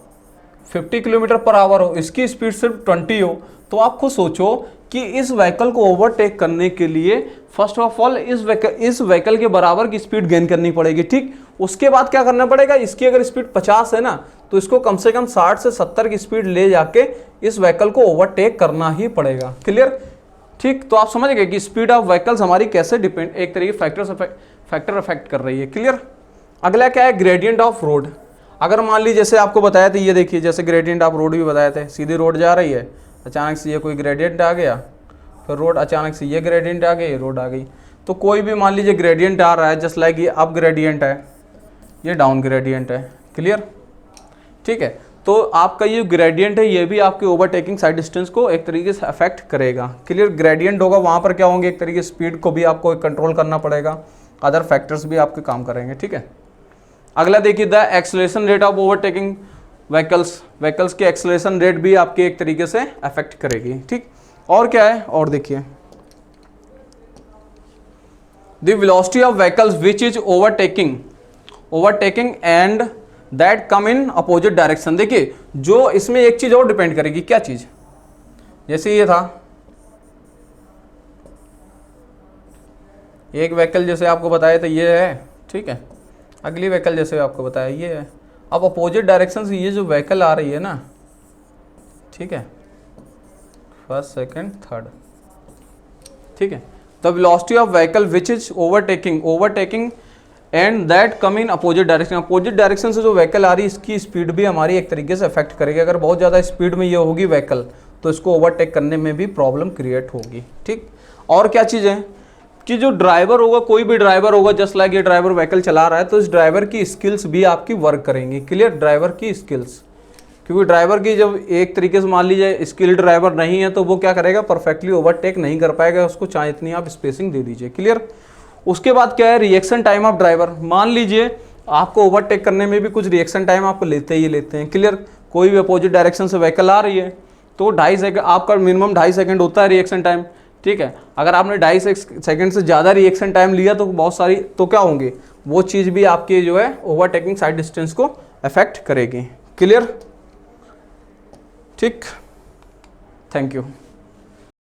50 किलोमीटर पर आवर हो, इसकी स्पीड सिर्फ 20 हो, तो आप खुद सोचो कि इस व्हीकल को ओवरटेक करने के लिए फर्स्ट ऑफ ऑल इस व्हीकल के बराबर की स्पीड गेन करनी पड़ेगी, ठीक। उसके बाद क्या करना पड़ेगा, इसकी अगर स्पीड 50 है ना तो इसको कम से कम 60 से 70 की स्पीड ले जाके इस व्हीकल को ओवरटेक करना ही पड़ेगा। क्लियर? ठीक। तो आप समझ गए कि स्पीड ऑफ व्हीकल्स हमारी कैसे डिपेंड, एक तरीके फैक्टर अफेक्ट कर रही है। क्लियर? अगला क्या है, ग्रेडियंट ऑफ रोड। अगर मान लीजिए जैसे आपको बताया था, ये देखिए जैसे ग्रेडियंट आप रोड भी बताए थे, सीधी रोड जा रही है, अचानक से ये कोई ग्रेडियंट आ गया, फिर रोड अचानक से ये ग्रेडियंट आ गई, रोड आ गई। तो कोई भी मान लीजिए ग्रेडियंट आ रहा है, जस्ट लाइक ये अप ग्रेडियंट है, ये डाउन ग्रेडियंट है, क्लियर, ठीक है। तो आपका ये ग्रेडियंट है, ये भी आपके ओवरटेकिंग साइड डिस्टेंस को एक तरीके से अफेक्ट करेगा, क्लियर। ग्रेडियंट होगा वहाँ पर क्या होंगे, एक तरीके से स्पीड को भी आपको कंट्रोल करना पड़ेगा, अदर फैक्टर्स भी आपके काम करेंगे, ठीक है। अगला देखिए, the acceleration rate of overtaking vehicles की एक्सेलरेशन रेट भी आपके एक तरीके से अफेक्ट करेगी, ठीक। और क्या है, और देखिए, the velocity of vehicles which is overtaking and that come in opposite direction. देखिए जो इसमें एक चीज और डिपेंड करेगी, क्या चीज, जैसे ये था एक व्हीकल जैसे आपको बताया था ये है, ठीक है, अगली व्हीकल जैसे आपको बताया ये है। अब अपोजिट डायरेक्शन से ये जो व्हीकल आ रही है ना, ठीक है, फर्स्ट सेकंड थर्ड, ठीक है, the velocity of vehicle which is overtaking and that come in opposite direction. Opposite direction से जो व्हीकल आ रही है इसकी स्पीड भी हमारी एक तरीके से अफेक्ट करेगी। अगर बहुत ज़्यादा स्पीड में ये होगी व्हीकल तो इसको ओवरटेक करने में भी प्रॉब्लम क्रिएट होगी, ठीक। और क्या चीज़ है कि जो ड्राइवर होगा, कोई भी ड्राइवर होगा, जस्ट लाइक ये ड्राइवर व्हीकल चला रहा है, तो इस ड्राइवर की स्किल्स भी आपकी वर्क करेंगी, क्लियर, ड्राइवर की स्किल्स। क्योंकि ड्राइवर की जब एक तरीके से मान लीजिए स्किल्ड ड्राइवर नहीं है तो वो क्या करेगा, परफेक्टली ओवरटेक नहीं कर पाएगा, उसको चाहे इतनी आप स्पेसिंग दे दीजिए, क्लियर। उसके बाद क्या है, रिएक्शन टाइम ऑफ ड्राइवर। मान लीजिए आपको ओवरटेक करने में भी कुछ रिएक्शन टाइम आप लेते हैं, क्लियर। कोई भी अपोजिट डायरेक्शन से व्हीकल आ रही है तो 2.5 सेकंड आपका मिनिमम 2.5 सेकंड होता है रिएक्शन टाइम, ठीक है। अगर आपने 2.5 सेकंड से ज़्यादा रिएक्शन टाइम लिया तो बहुत सारी तो क्या होंगे, वो चीज़ भी आपके जो है ओवरटेकिंग साइड डिस्टेंस को अफेक्ट करेगी, क्लियर, ठीक। Thank you.